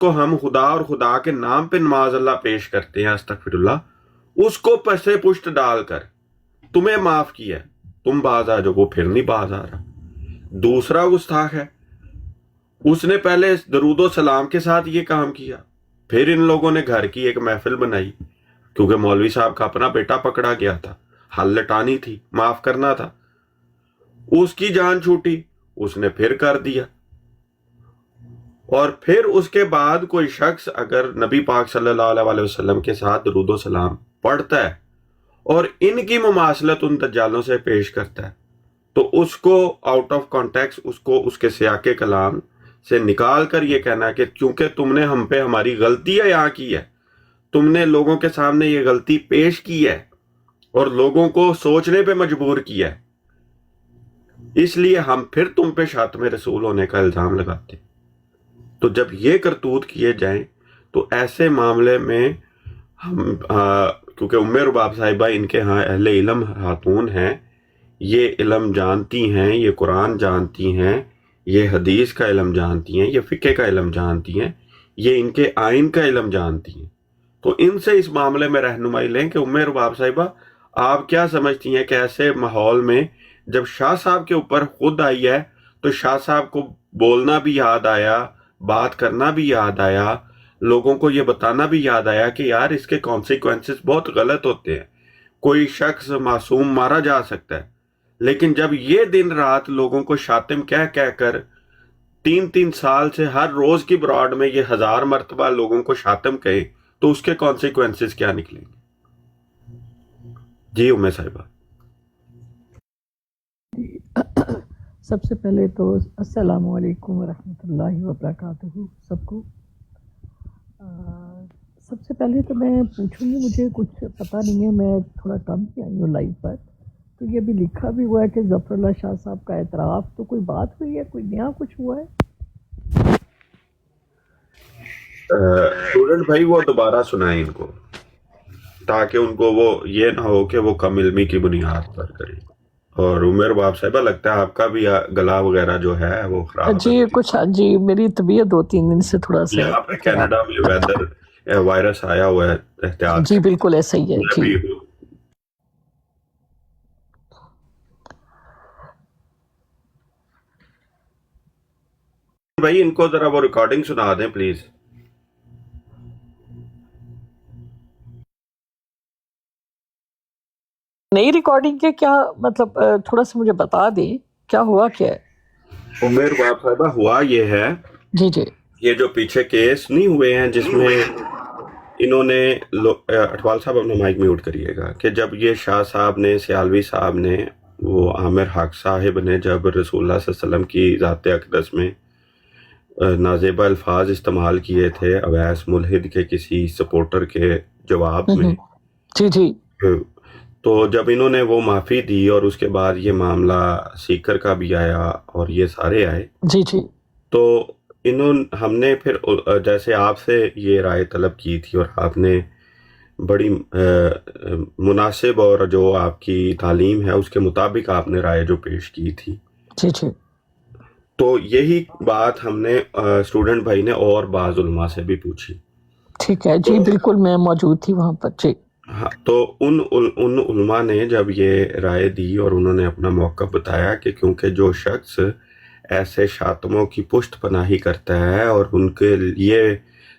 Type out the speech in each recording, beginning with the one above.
کو ہم خدا اور خدا کے نام پہ نماز اللہ پیش کرتے ہیں استغفر اللہ, اس کو پسے پشت ڈال کر تمہیں معاف کیا, تم باز آ جاؤ, وہ پھر نہیں باز آ رہا. دوسرا گستاخ ہے, اس نے پہلے درود و سلام کے ساتھ یہ کام کیا, پھر ان لوگوں نے گھر کی ایک محفل بنائی, کیونکہ مولوی صاحب کا اپنا بیٹا پکڑا گیا تھا, حل لٹانی تھی, معاف کرنا تھا, اس کی جان چھوٹی, اس نے پھر کر دیا. اور پھر اس کے بعد کوئی شخص اگر نبی پاک صلی اللہ علیہ وسلم کے ساتھ درود و سلام پڑھتا ہے اور ان کی مماثلت ان دجالوں سے پیش کرتا ہے, تو اس کو آؤٹ آف کانٹیکس, اس کو اس کے سیاق کلام سے نکال کر یہ کہنا ہے کہ چونکہ تم نے ہم پہ ہماری غلطی ہے یہاں کی ہے, تم نے لوگوں کے سامنے یہ غلطی پیش کی ہے اور لوگوں کو سوچنے پہ مجبور کیا ہے, اس لیے ہم پھر تم پہ شاتم رسول ہونے کا الزام لگاتے. تو جب یہ کرتوت کیے جائیں تو ایسے معاملے میں ہم کیونکہ ام رباب صاحبہ ان کے ہاں اہل علم خاتون ہیں, یہ علم جانتی ہیں, یہ قرآن جانتی ہیں, یہ حدیث کا علم جانتی ہیں, یہ فقہ کا علم جانتی ہیں, یہ ان کے آئین کا علم جانتی ہیں. تو ان سے اس معاملے میں رہنمائی لیں کہ ام رباب صاحبہ آپ کیا سمجھتی ہیں کہ ایسے ماحول میں جب شاہ صاحب کے اوپر خود آئی ہے تو شاہ صاحب کو بولنا بھی یاد آیا, بات کرنا بھی یاد آیا, لوگوں کو یہ بتانا بھی یاد آیا کہ یار اس کے کانسیکوینسز بہت غلط ہوتے ہیں, کوئی شخص معصوم مارا جا سکتا ہے. لیکن جب یہ دن رات لوگوں کو شاتم کہہ کر 3 سال سے ہر روز کی براڈ میں یہ 1000 مرتبہ لوگوں کو شاتم کہے, تو اس کے کانسیکوینسز کیا نکلیں گے؟ جی ام صاحبہ. سب سے پہلے تو السلام علیکم ورحمۃ اللہ وبرکاتہ سب کو. سب سے پہلے تو میں پوچھوں گی, مجھے کچھ پتہ نہیں ہے, میں تھوڑا کم ہی آئی ہوں لائیو پر, تو یہ بھی لکھا بھی ہوا ہے کہ ظفر اللہ شاہ صاحب کا اعتراف, تو کوئی بات ہوئی ہے, کوئی نیا کچھ ہوا ہے؟ اسٹوڈنٹ بھائی وہ دوبارہ سنائیں ان کو, تاکہ ان کو وہ یہ نہ ہو کہ وہ کم علمی کی بنیاد پر کریں. اور عمر باب صاحبہ لگتا ہے آپ کا بھی گلا وغیرہ جو ہے وہ خراب جی کچھ, جی میری طبیعت 2-3 دن سے تھوڑا سا یہاں پہ کینیڈا میں ویدر وائرس آیا ہوا ہے, احتیاط جی بالکل ایسا ہی ہے جی. بھائی ان کو ذرا وہ ریکارڈنگ سنا دیں پلیز. نئی ریکارڈنگ کے کیا مطلب, تھوڑا سا مجھے بتا دیں کیا ہوا کیا ہے؟ عمر باب صاحبہ ہوا یہ ہے, جی جی, یہ جو پیچھے کیس نہیں ہوئے ہیں جس میں انہوں نے اٹوال صاحب اپنا مائک میوٹ کریے گا, کہ جب یہ شاہ صاحب نے, سیالوی صاحب نے, وہ عامر حق صاحب نے جب رسول اللہ صلی اللہ علیہ وسلم کی ذات اقدس میں نازیبہ الفاظ استعمال کیے تھے اویس ملحد کے کسی سپورٹر کے جواب میں, جی جی, تو جب انہوں نے وہ معافی دی اور اس کے بعد یہ معاملہ سیکر کا بھی آیا اور یہ سارے آئے, جی جی, تو ہم نے پھر جیسے آپ سے یہ رائے طلب کی تھی اور آپ نے بڑی مناسب اور جو آپ کی تعلیم ہے اس کے مطابق آپ نے رائے جو پیش کی تھی, جی جی, تو یہی بات ہم نے اسٹوڈنٹ بھائی نے اور بعض علماء سے بھی پوچھی. ٹھیک ہے جی, بالکل میں موجود تھی وہاں پر جی. ہاں, تو ان علماء نے جب یہ رائے دی اور انہوں نے اپنا موقف بتایا کہ کیونکہ جو شخص ایسے شاتموں کی پشت پناہی کرتا ہے اور ان کے لیے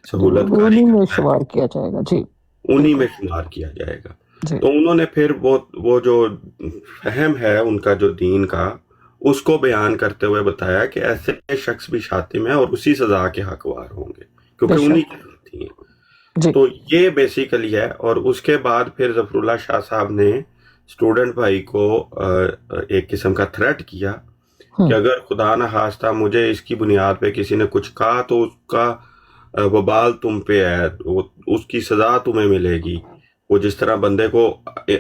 سہولت انہی میں شمار کیا جائے گا جی, انہی میں شمار کیا جائے گا. جی. تو انہوں نے پھر وہ جو فہم ہے ان کا جو دین کا, اس کو بیان کرتے ہوئے بتایا کہ ایسے شخص بھی شاتم ہیں اور اسی سزا کے حقدار ہوں گے کیونکہ انہی کی غلطی ہیں. جی. تو یہ بیسیکلی ہے. اور اس کے بعد پھر ظفر اللہ شاہ صاحب نے اسٹوڈنٹ بھائی کو ایک قسم کا تھریٹ کیا کہ اگر خدا نہ خواستہ مجھے اس کی بنیاد پہ کسی نے کچھ کہا تو اس کا وبال تم پہ ہے, اس کی سزا تمہیں ملے گی. وہ جس طرح بندے کو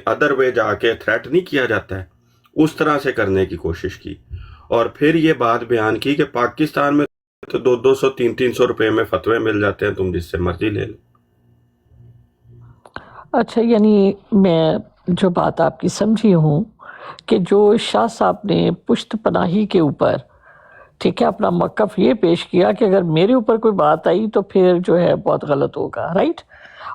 ادر وے جا کے تھریٹ نہیں کیا جاتا ہے, اس طرح سے کرنے کی کوشش کی. اور پھر یہ بات بیان کی کہ پاکستان میں تو 200 300 روپے میں فتوے مل جاتے ہیں, تم جس سے مرضی لے لو. اچھا, یعنی میں جو بات آپ کی سمجھی ہوں کہ جو شاہ صاحب نے پشت پناہی کے اوپر ٹھیک ہے، اپنا موقف یہ پیش کیا کہ اگر میرے اوپر کوئی بات آئی تو پھر جو ہے بہت غلط ہوگا، رائٹ.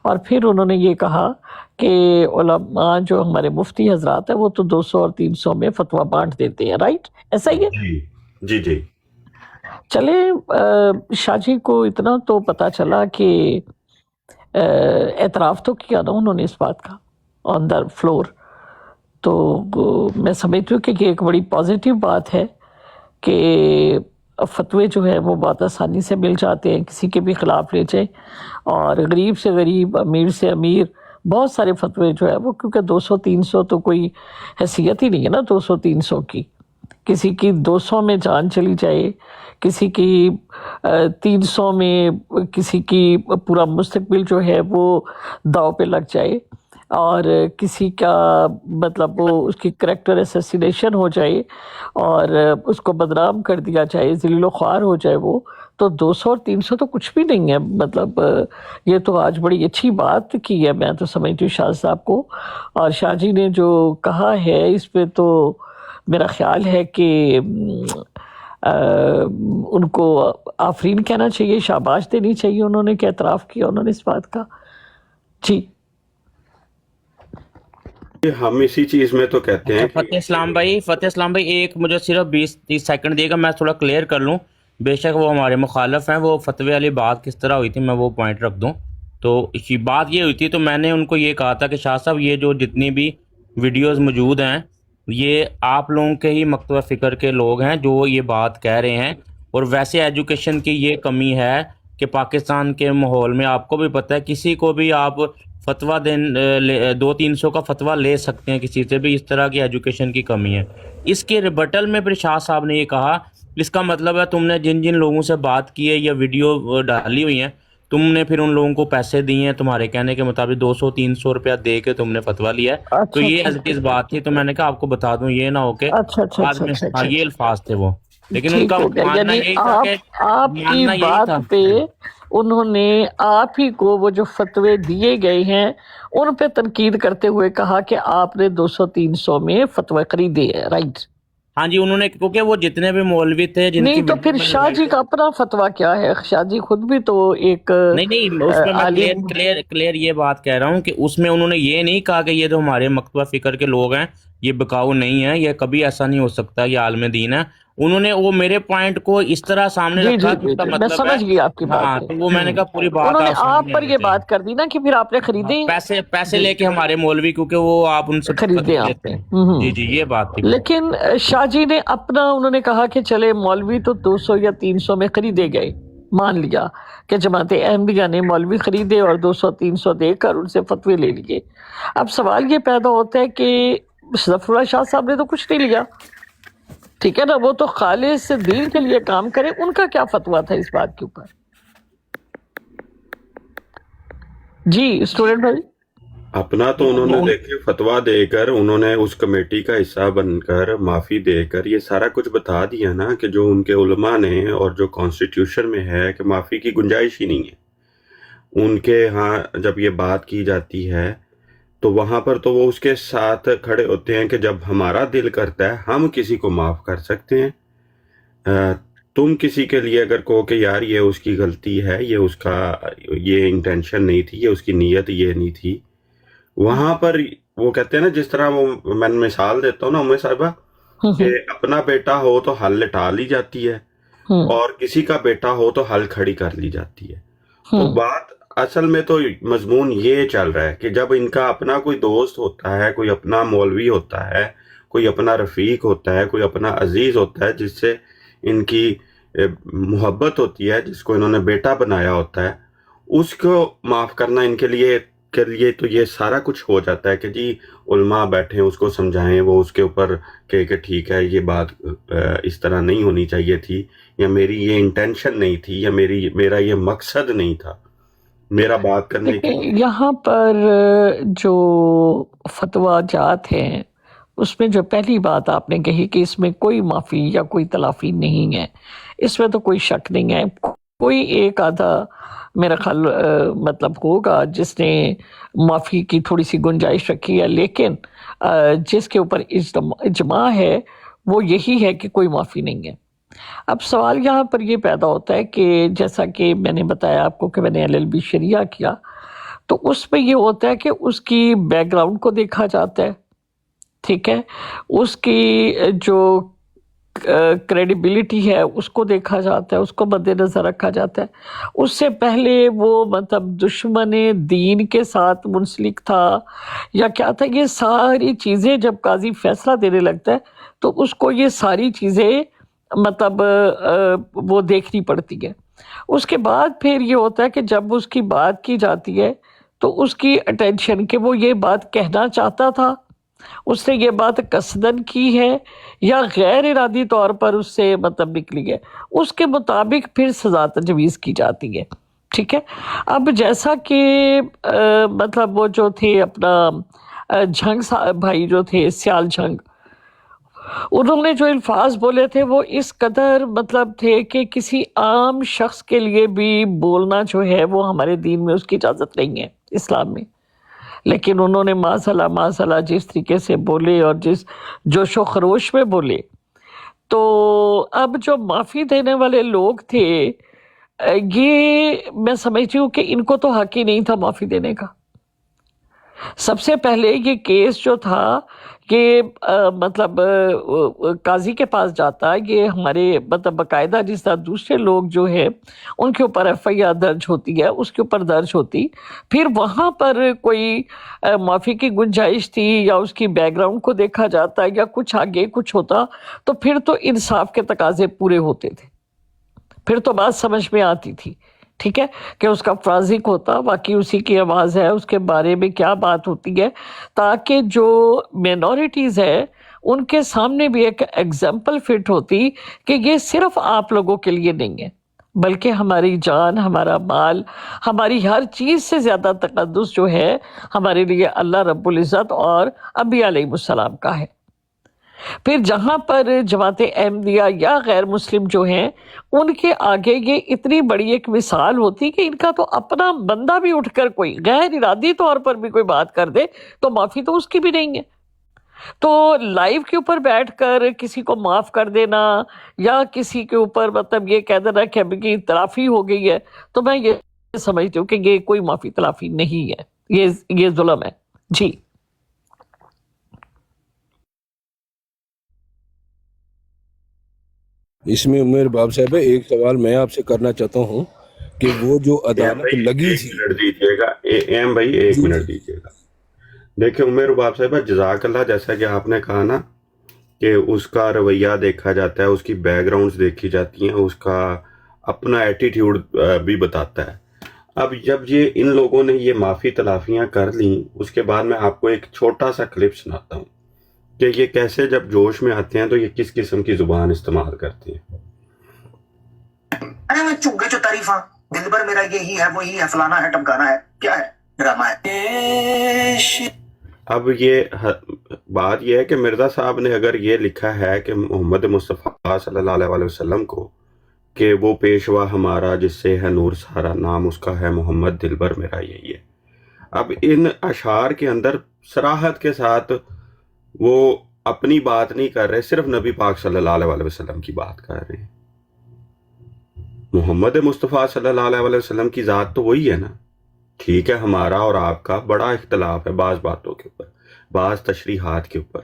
اور پھر انہوں نے یہ کہا کہ علماء جو ہمارے مفتی حضرات ہیں وہ تو 200 اور 300 میں فتویٰ بانٹ دیتے ہیں، رائٹ، ایسا ہی ہے. جی جی جی. چلے شاہ جی کو اتنا تو پتا چلا کہ اعتراف تو کیا نا انہوں نے اس بات کا آن دا فلور. تو میں سمجھتی ہوں کہ یہ ایک بڑی پازیٹیو بات ہے کہ فتوے جو ہے وہ بہت آسانی سے مل جاتے ہیں، کسی کے بھی خلاف لے جائیں، اور غریب سے غریب، امیر سے امیر، بہت سارے فتوے جو ہے وہ، کیونکہ 200 300 تو کوئی حیثیت ہی نہیں ہے نا 200 300 کی. کسی کی 200 میں جان چلی جائے، کسی کی 300 میں کسی کی پورا مستقبل جو ہے وہ داؤ پہ لگ جائے، اور کسی کا مطلب وہ اس کی کریکٹر اسیسینیشن ہو جائے اور اس کو بدنام کر دیا جائے، ذلیل و خوار ہو جائے وہ، تو 200 اور 300 تو کچھ بھی نہیں ہے. مطلب یہ تو آج بڑی اچھی بات کی ہے، میں تو سمجھتی ہوں شاہ صاحب کو. اور شاہ جی نے جو کہا ہے اس پہ تو میرا خیال ہے کہ ان کو آفرین کہنا چاہیے، شاباش دینی چاہیے، انہوں نے کہ اعتراف کیا انہوں نے اس بات کا. جی ہم اسی چیز میں تو کہتے ہیں فتح اسلام بھائی ایک مجھے صرف 20-30 سیکنڈ دیے گا، میں تھوڑا کلیئر کر لوں. بے شک وہ ہمارے مخالف ہیں، وہ فتوے والی بات کس طرح ہوئی تھی میں وہ پوائنٹ رکھ دوں. تو بات یہ ہوئی تھی، تو میں نے ان کو یہ کہا تھا کہ شاہ صاحب یہ جو جتنی بھی ویڈیوز موجود ہیں یہ آپ لوگوں کے ہی مکتبہ فکر کے لوگ ہیں جو یہ بات کہہ رہے ہیں. اور ویسے ایجوکیشن کی یہ کمی ہے کہ پاکستان کے ماحول میں آپ کو بھی پتہ ہے کسی کو بھی آپ فتویٰ 200-300 کا فتویٰ لے سکتے ہیں کسی سے بھی، اس طرح کی ایجوکیشن کی کمی ہے. اس کے ریبٹل میں پھر شاہ صاحب نے یہ کہا، اس کا مطلب ہے تم نے جن جن لوگوں سے بات کی ہے یا ویڈیو ڈالی ہوئی ہیں تم نے پھر ان لوگوں کو پیسے دیے ہیں، تمہارے کہنے کے مطابق 200-300 روپیہ دے کے تم نے فتویٰ لیا ہے. تو یہ ایز اٹ از بات تھی، تو میں نے کہا آپ کو بتا دوں یہ نہ ہو کہ بعد میں یہ الفاظ تھے وہ، لیکن ان کا ماننا یہی تھا کہ آپ کی بات پہ انہوں نے آپ ہی کو وہ جو فتوے دیے گئے ہیں ان پہ تنقید کرتے ہوئے کہا کہ آپ نے 200-300 میں فتوے خریدے ہیں، رائٹ. ہاں جی، انہوں نے کیونکہ وہ جتنے بھی مولوی تھے جن نہیں تو پھر شاہ جی کا اپنا فتویٰ کیا ہے؟ شاہ جی خود بھی تو ایک نہیں اس میں میں کلیئر یہ بات کہہ رہا ہوں کہ اس میں انہوں نے یہ نہیں کہا کہ یہ جو ہمارے مکتبہ فکر کے لوگ ہیں یہ بکاؤ نہیں ہے، یہ کبھی ایسا نہیں ہو سکتا، یہ عالم دین ہے. انہوں نے وہ میرے پوائنٹ کو اس طرح سامنے رکھا کہ اس کا مطلب میں سمجھ گئی آپ کی بات. تو وہ میں نے کہا پوری بات انہوں نے آپ پر یہ بات کر دی نا کہ پھر آپ نے خریدے پیسے لے کے ہمارے مولوی، کیونکہ وہ آپ ان سے خریدے آپ نے. جی یہ بات تھی. لیکن شاہ جی نے اپنا انہوں نے کہا کہ چلے مولوی تو 200 یا 300 میں خریدے گئے، مان لیا کہ جماعت احمدیہ نے مولوی خریدے اور 200-300 دے کر ان سے فتوے لے لیے. اب سوال یہ پیدا ہوتا ہے کہ ظفر اللہ شاہ صاحب نے تو کچھ نہیں لیا، ٹھیک ہے نا، وہ تو خالص دین کے لیے کام کرے، ان کا کیا فتویٰ تھا اس بات کے اوپر؟ جی اسٹوڈنٹ بھائی. اپنا تو انہوں نے دیکھے فتویٰ دے کر، انہوں نے اس کمیٹی کا حصہ بن کر معافی دے کر یہ سارا کچھ بتا دیا نا کہ جو ان کے علماء نے اور جو کانسٹیٹیوشن میں ہے کہ معافی کی گنجائش ہی نہیں ہے. ان کے ہاں جب یہ بات کی جاتی ہے تو وہاں پر تو وہ اس کے ساتھ کھڑے ہوتے ہیں کہ جب ہمارا دل کرتا ہے ہم کسی کو معاف کر سکتے ہیں. تم کسی کے لیے اگر کہو کہ یار یہ اس کی غلطی ہے، یہ اس کا یہ انٹینشن نہیں تھی، یہ اس کی نیت یہ نہیں تھی، وہاں پر وہ کہتے ہیں نا، جس طرح وہ میں مثال دیتا ہوں نا ام صاحبہ، کہ اپنا بیٹا ہو تو ہل لٹا لی جاتی ہے اور کسی کا بیٹا ہو تو ہل کھڑی کر لی جاتی ہے. تو بات اصل میں تو مضمون یہ چل رہا ہے کہ جب ان کا اپنا کوئی دوست ہوتا ہے، کوئی اپنا مولوی ہوتا ہے، کوئی اپنا رفیق ہوتا ہے، کوئی اپنا عزیز ہوتا ہے جس سے ان کی محبت ہوتی ہے، جس کو انہوں نے بیٹا بنایا ہوتا ہے، اس کو معاف کرنا ان کے لیے تو یہ سارا کچھ ہو جاتا ہے کہ جی علماء بیٹھیں اس کو سمجھائیں، وہ اس کے اوپر کہ ٹھیک ہے یہ بات اس طرح نہیں ہونی چاہیے تھی، یا میری یہ انٹینشن نہیں تھی، یا میرا یہ مقصد نہیں تھا میرا بات کرنے کی. یہاں پر جو فتویٰ جات ہیں اس میں جو پہلی بات آپ نے کہی کہ اس میں کوئی معافی یا کوئی تلافی نہیں ہے، اس میں تو کوئی شک نہیں ہے. کوئی ایک آدھا میرا خیال مطلب ہوگا جس نے معافی کی تھوڑی سی گنجائش رکھی ہے، لیکن جس کے اوپر اجماع ہے وہ یہی ہے کہ کوئی معافی نہیں ہے. اب سوال یہاں پر یہ پیدا ہوتا ہے کہ جیسا کہ میں نے بتایا آپ کو کہ میں نے LLB شریعہ کیا، تو اس میں یہ ہوتا ہے کہ اس کی بیک گراؤنڈ کو دیکھا جاتا ہے، ٹھیک ہے، اس کی جو کریڈیبلٹی ہے اس کو دیکھا جاتا ہے، اس کو مد نظر رکھا جاتا ہے۔ اس سے پہلے وہ مطلب دشمن دین کے ساتھ منسلک تھا یا کیا تھا، یہ ساری چیزیں جب قاضی فیصلہ دینے لگتا ہے تو اس کو یہ ساری چیزیں مطلب وہ دیکھنی پڑتی ہے۔ اس کے بعد پھر یہ ہوتا ہے کہ جب اس کی بات کی جاتی ہے تو اس کی اٹینشن کہ وہ یہ بات کہنا چاہتا تھا، اس نے یہ بات قصدن کی ہے یا غیر ارادی طور پر اس سے مطلب نکلی ہے، اس کے مطابق پھر سزا تجویز کی جاتی ہے، ٹھیک ہے۔ اب جیسا کہ مطلب وہ جو تھے اپنا جھنگ بھائی جو تھے سیال جھنگ، انہوں نے جو الفاظ بولے تھے وہ اس قدر مطلب تھے کہ کسی عام شخص کے لیے بھی بولنا جو ہے وہ ہمارے دین میں اس کی اجازت نہیں ہے، اسلام میں، لیکن انہوں نے ماشاءاللہ جس طریقے سے بولے اور جس جوش و خروش میں بولے، تو اب جو معافی دینے والے لوگ تھے یہ میں سمجھتی ہوں کہ ان کو تو حق ہی نہیں تھا معافی دینے کا۔ سب سے پہلے یہ کیس جو تھا کہ مطلب قاضی کے پاس جاتا، یہ ہمارے مطلب باقاعدہ جس طرح دوسرے لوگ جو ہے ان کے اوپر FIR درج ہوتی ہے، اس کے اوپر درج ہوتی، پھر وہاں پر کوئی معافی کی گنجائش تھی یا اس کی بیک گراؤنڈ کو دیکھا جاتا یا کچھ آگے کچھ ہوتا، تو پھر تو انصاف کے تقاضے پورے ہوتے تھے، پھر تو بات سمجھ میں آتی تھی، ٹھیک ہے، کہ اس کا فرازق ہوتا، باقی اسی کی آواز ہے، اس کے بارے میں کیا بات ہوتی ہے، تاکہ جو مینورٹیز ہے ان کے سامنے بھی ایک ایگزامپل فٹ ہوتی کہ یہ صرف آپ لوگوں کے لیے نہیں ہے، بلکہ ہماری جان، ہمارا مال، ہماری ہر چیز سے زیادہ تقدس جو ہے ہمارے لیے اللہ رب العزت اور انبیاء علیہ السلام کا ہے۔ پھر جہاں پر جماعت احمدیہ یا غیر مسلم جو ہیں ان کے آگے یہ اتنی بڑی ایک مثال ہوتی کہ ان کا تو اپنا بندہ بھی اٹھ کر کوئی غیر ارادی طور پر بھی کوئی بات کر دے تو معافی تو اس کی بھی نہیں ہے، تو لائیو کے اوپر بیٹھ کر کسی کو معاف کر دینا یا کسی کے اوپر مطلب یہ کہہ دینا کہ اب کی تلافی ہو گئی ہے، تو میں یہ سمجھتی ہوں کہ یہ کوئی معافی تلافی نہیں ہے، یہ ظلم ہے۔ جی اس میں عمر باب صاحب ایک سوال میں آپ سے کرنا چاہتا ہوں کہ وہ جو عدالت لگی تھی، ایک منٹ دیجیے گا ایم بھائی، ایک منٹ دیجیے گا۔ دیکھیں عمر باب صاحبہ، جزاک اللہ، جیسا کہ آپ نے کہا نا کہ اس کا رویہ دیکھا جاتا ہے، اس کی بیک گراؤنڈز دیکھی جاتی ہیں، اس کا اپنا ایٹیٹیوڈ بھی بتاتا ہے۔ اب جب یہ ان لوگوں نے یہ معافی تلافیاں کر لیں، اس کے بعد میں آپ کو ایک چھوٹا سا کلپ سناتا ہوں کہ یہ کیسے جب جوش میں آتے ہیں تو یہ کس قسم کی زبان استعمال کرتے ہیں۔ ارے میں چونگے جو تعریفاں، دل بھر میرا یہی ہے وہی ہے، فلانا ہے ٹمکانا ہے، کیا ہے، ڈرامہ ہے۔ اب یہ بات یہ ہے کہ مرزا صاحب نے اگر یہ لکھا ہے کہ محمد مصطفیٰ صلی اللہ علیہ وسلم کو کہ وہ پیشوا ہمارا جس سے ہے نور سارا، نام اس کا ہے محمد، دل بھر میرا یہی ہے۔ اب ان اشعار کے اندر صراحت کے ساتھ وہ اپنی بات نہیں کر رہے، صرف نبی پاک صلی اللہ علیہ وسلم کی بات کر رہے ہیں۔ محمد مصطفیٰ صلی اللہ علیہ وسلم کی ذات تو وہی ہے نا، ٹھیک ہے، ہمارا اور آپ کا بڑا اختلاف ہے بعض باتوں کے اوپر، بعض تشریحات کے اوپر۔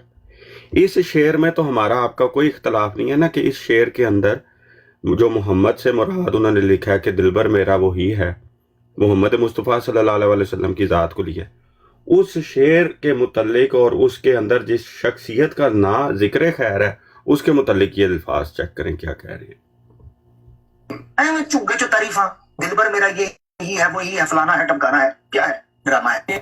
اس شعر میں تو ہمارا آپ کا کوئی اختلاف نہیں ہے نا کہ اس شعر کے اندر جو محمد سے مراد انہوں نے لکھا ہے کہ دلبر میرا وہی ہے، محمد مصطفیٰ صلی اللہ علیہ وسلم کی ذات کو لیا، اس شعر کے متعلق اور اس کے اندر جس شخصیت کا نام ذکر خیر ہے اس کے متعلق یہ الفاظ چیک کریں کیا کہہ رہے ہیں۔ ارے میں چونگے جو تعریفاں، دل بھر میرا یہی ہے وہی ہے، فلانا ہے ٹمکانا ہے، کیا ہے، ڈرامہ ہے۔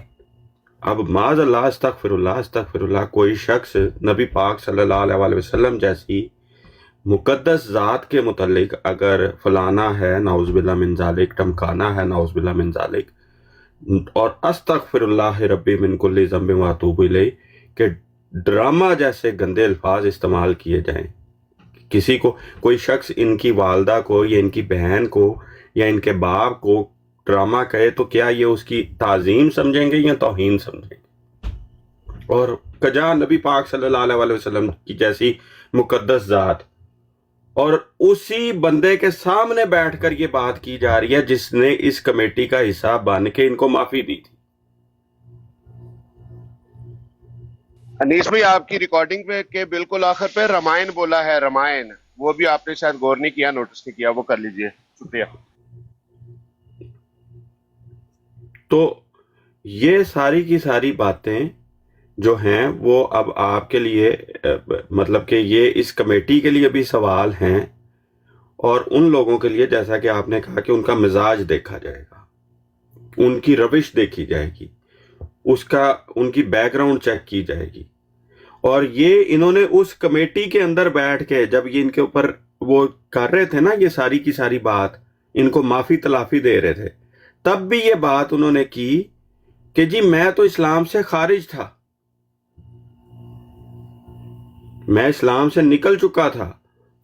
اب معاذ اللہ، استغفر اللہ، استغفر اللہ، کوئی شخص نبی پاک صلی اللہ علیہ وسلم جیسی مقدس ذات کے متعلق اگر فلانا ہے نعوذ باللہ من ذالک، ٹمکانا ہے نعوذ باللہ من ذالک، اور استغفر اللہ ربی من کل ذنب واتوب الیہ کہ ڈرامہ جیسے گندے الفاظ استعمال کیے جائیں، کسی کو کوئی شخص ان کی والدہ کو یا ان کی بہن کو یا ان کے باپ کو ڈرامہ کہے تو کیا یہ اس کی تعظیم سمجھیں گے یا توہین سمجھیں گے؟ اور کجا نبی پاک صلی اللہ علیہ وسلم کی جیسی مقدس ذات اور اسی بندے کے سامنے بیٹھ کر یہ بات کی جا رہی ہے جس نے اس کمیٹی کا حصہ بن کے ان کو معافی دی تھی. انیس بھائی آپ کی ریکارڈنگ پہ کہ بالکل آخر پہ رمائن بولا ہے، رمائن، وہ بھی آپ نے شاید غور نہیں کیا، نوٹس نہیں کیا، وہ کر لیجئے. شکریہ. تو یہ ساری کی ساری باتیں جو ہیں وہ اب آپ کے لیے مطلب کہ یہ اس کمیٹی کے لیے بھی سوال ہیں، اور ان لوگوں کے لیے جیسا کہ آپ نے کہا کہ ان کا مزاج دیکھا جائے گا، ان کی روش دیکھی جائے گی، ان کی بیک گراؤنڈ چیک کی جائے گی. اور یہ انہوں نے اس کمیٹی کے اندر بیٹھ کے جب یہ ان کے اوپر وہ کر رہے تھے نا یہ ساری کی ساری بات، ان کو معافی تلافی دے رہے تھے، تب بھی یہ بات انہوں نے کی کہ جی میں تو اسلام سے خارج تھا، میں اسلام سے نکل چکا تھا.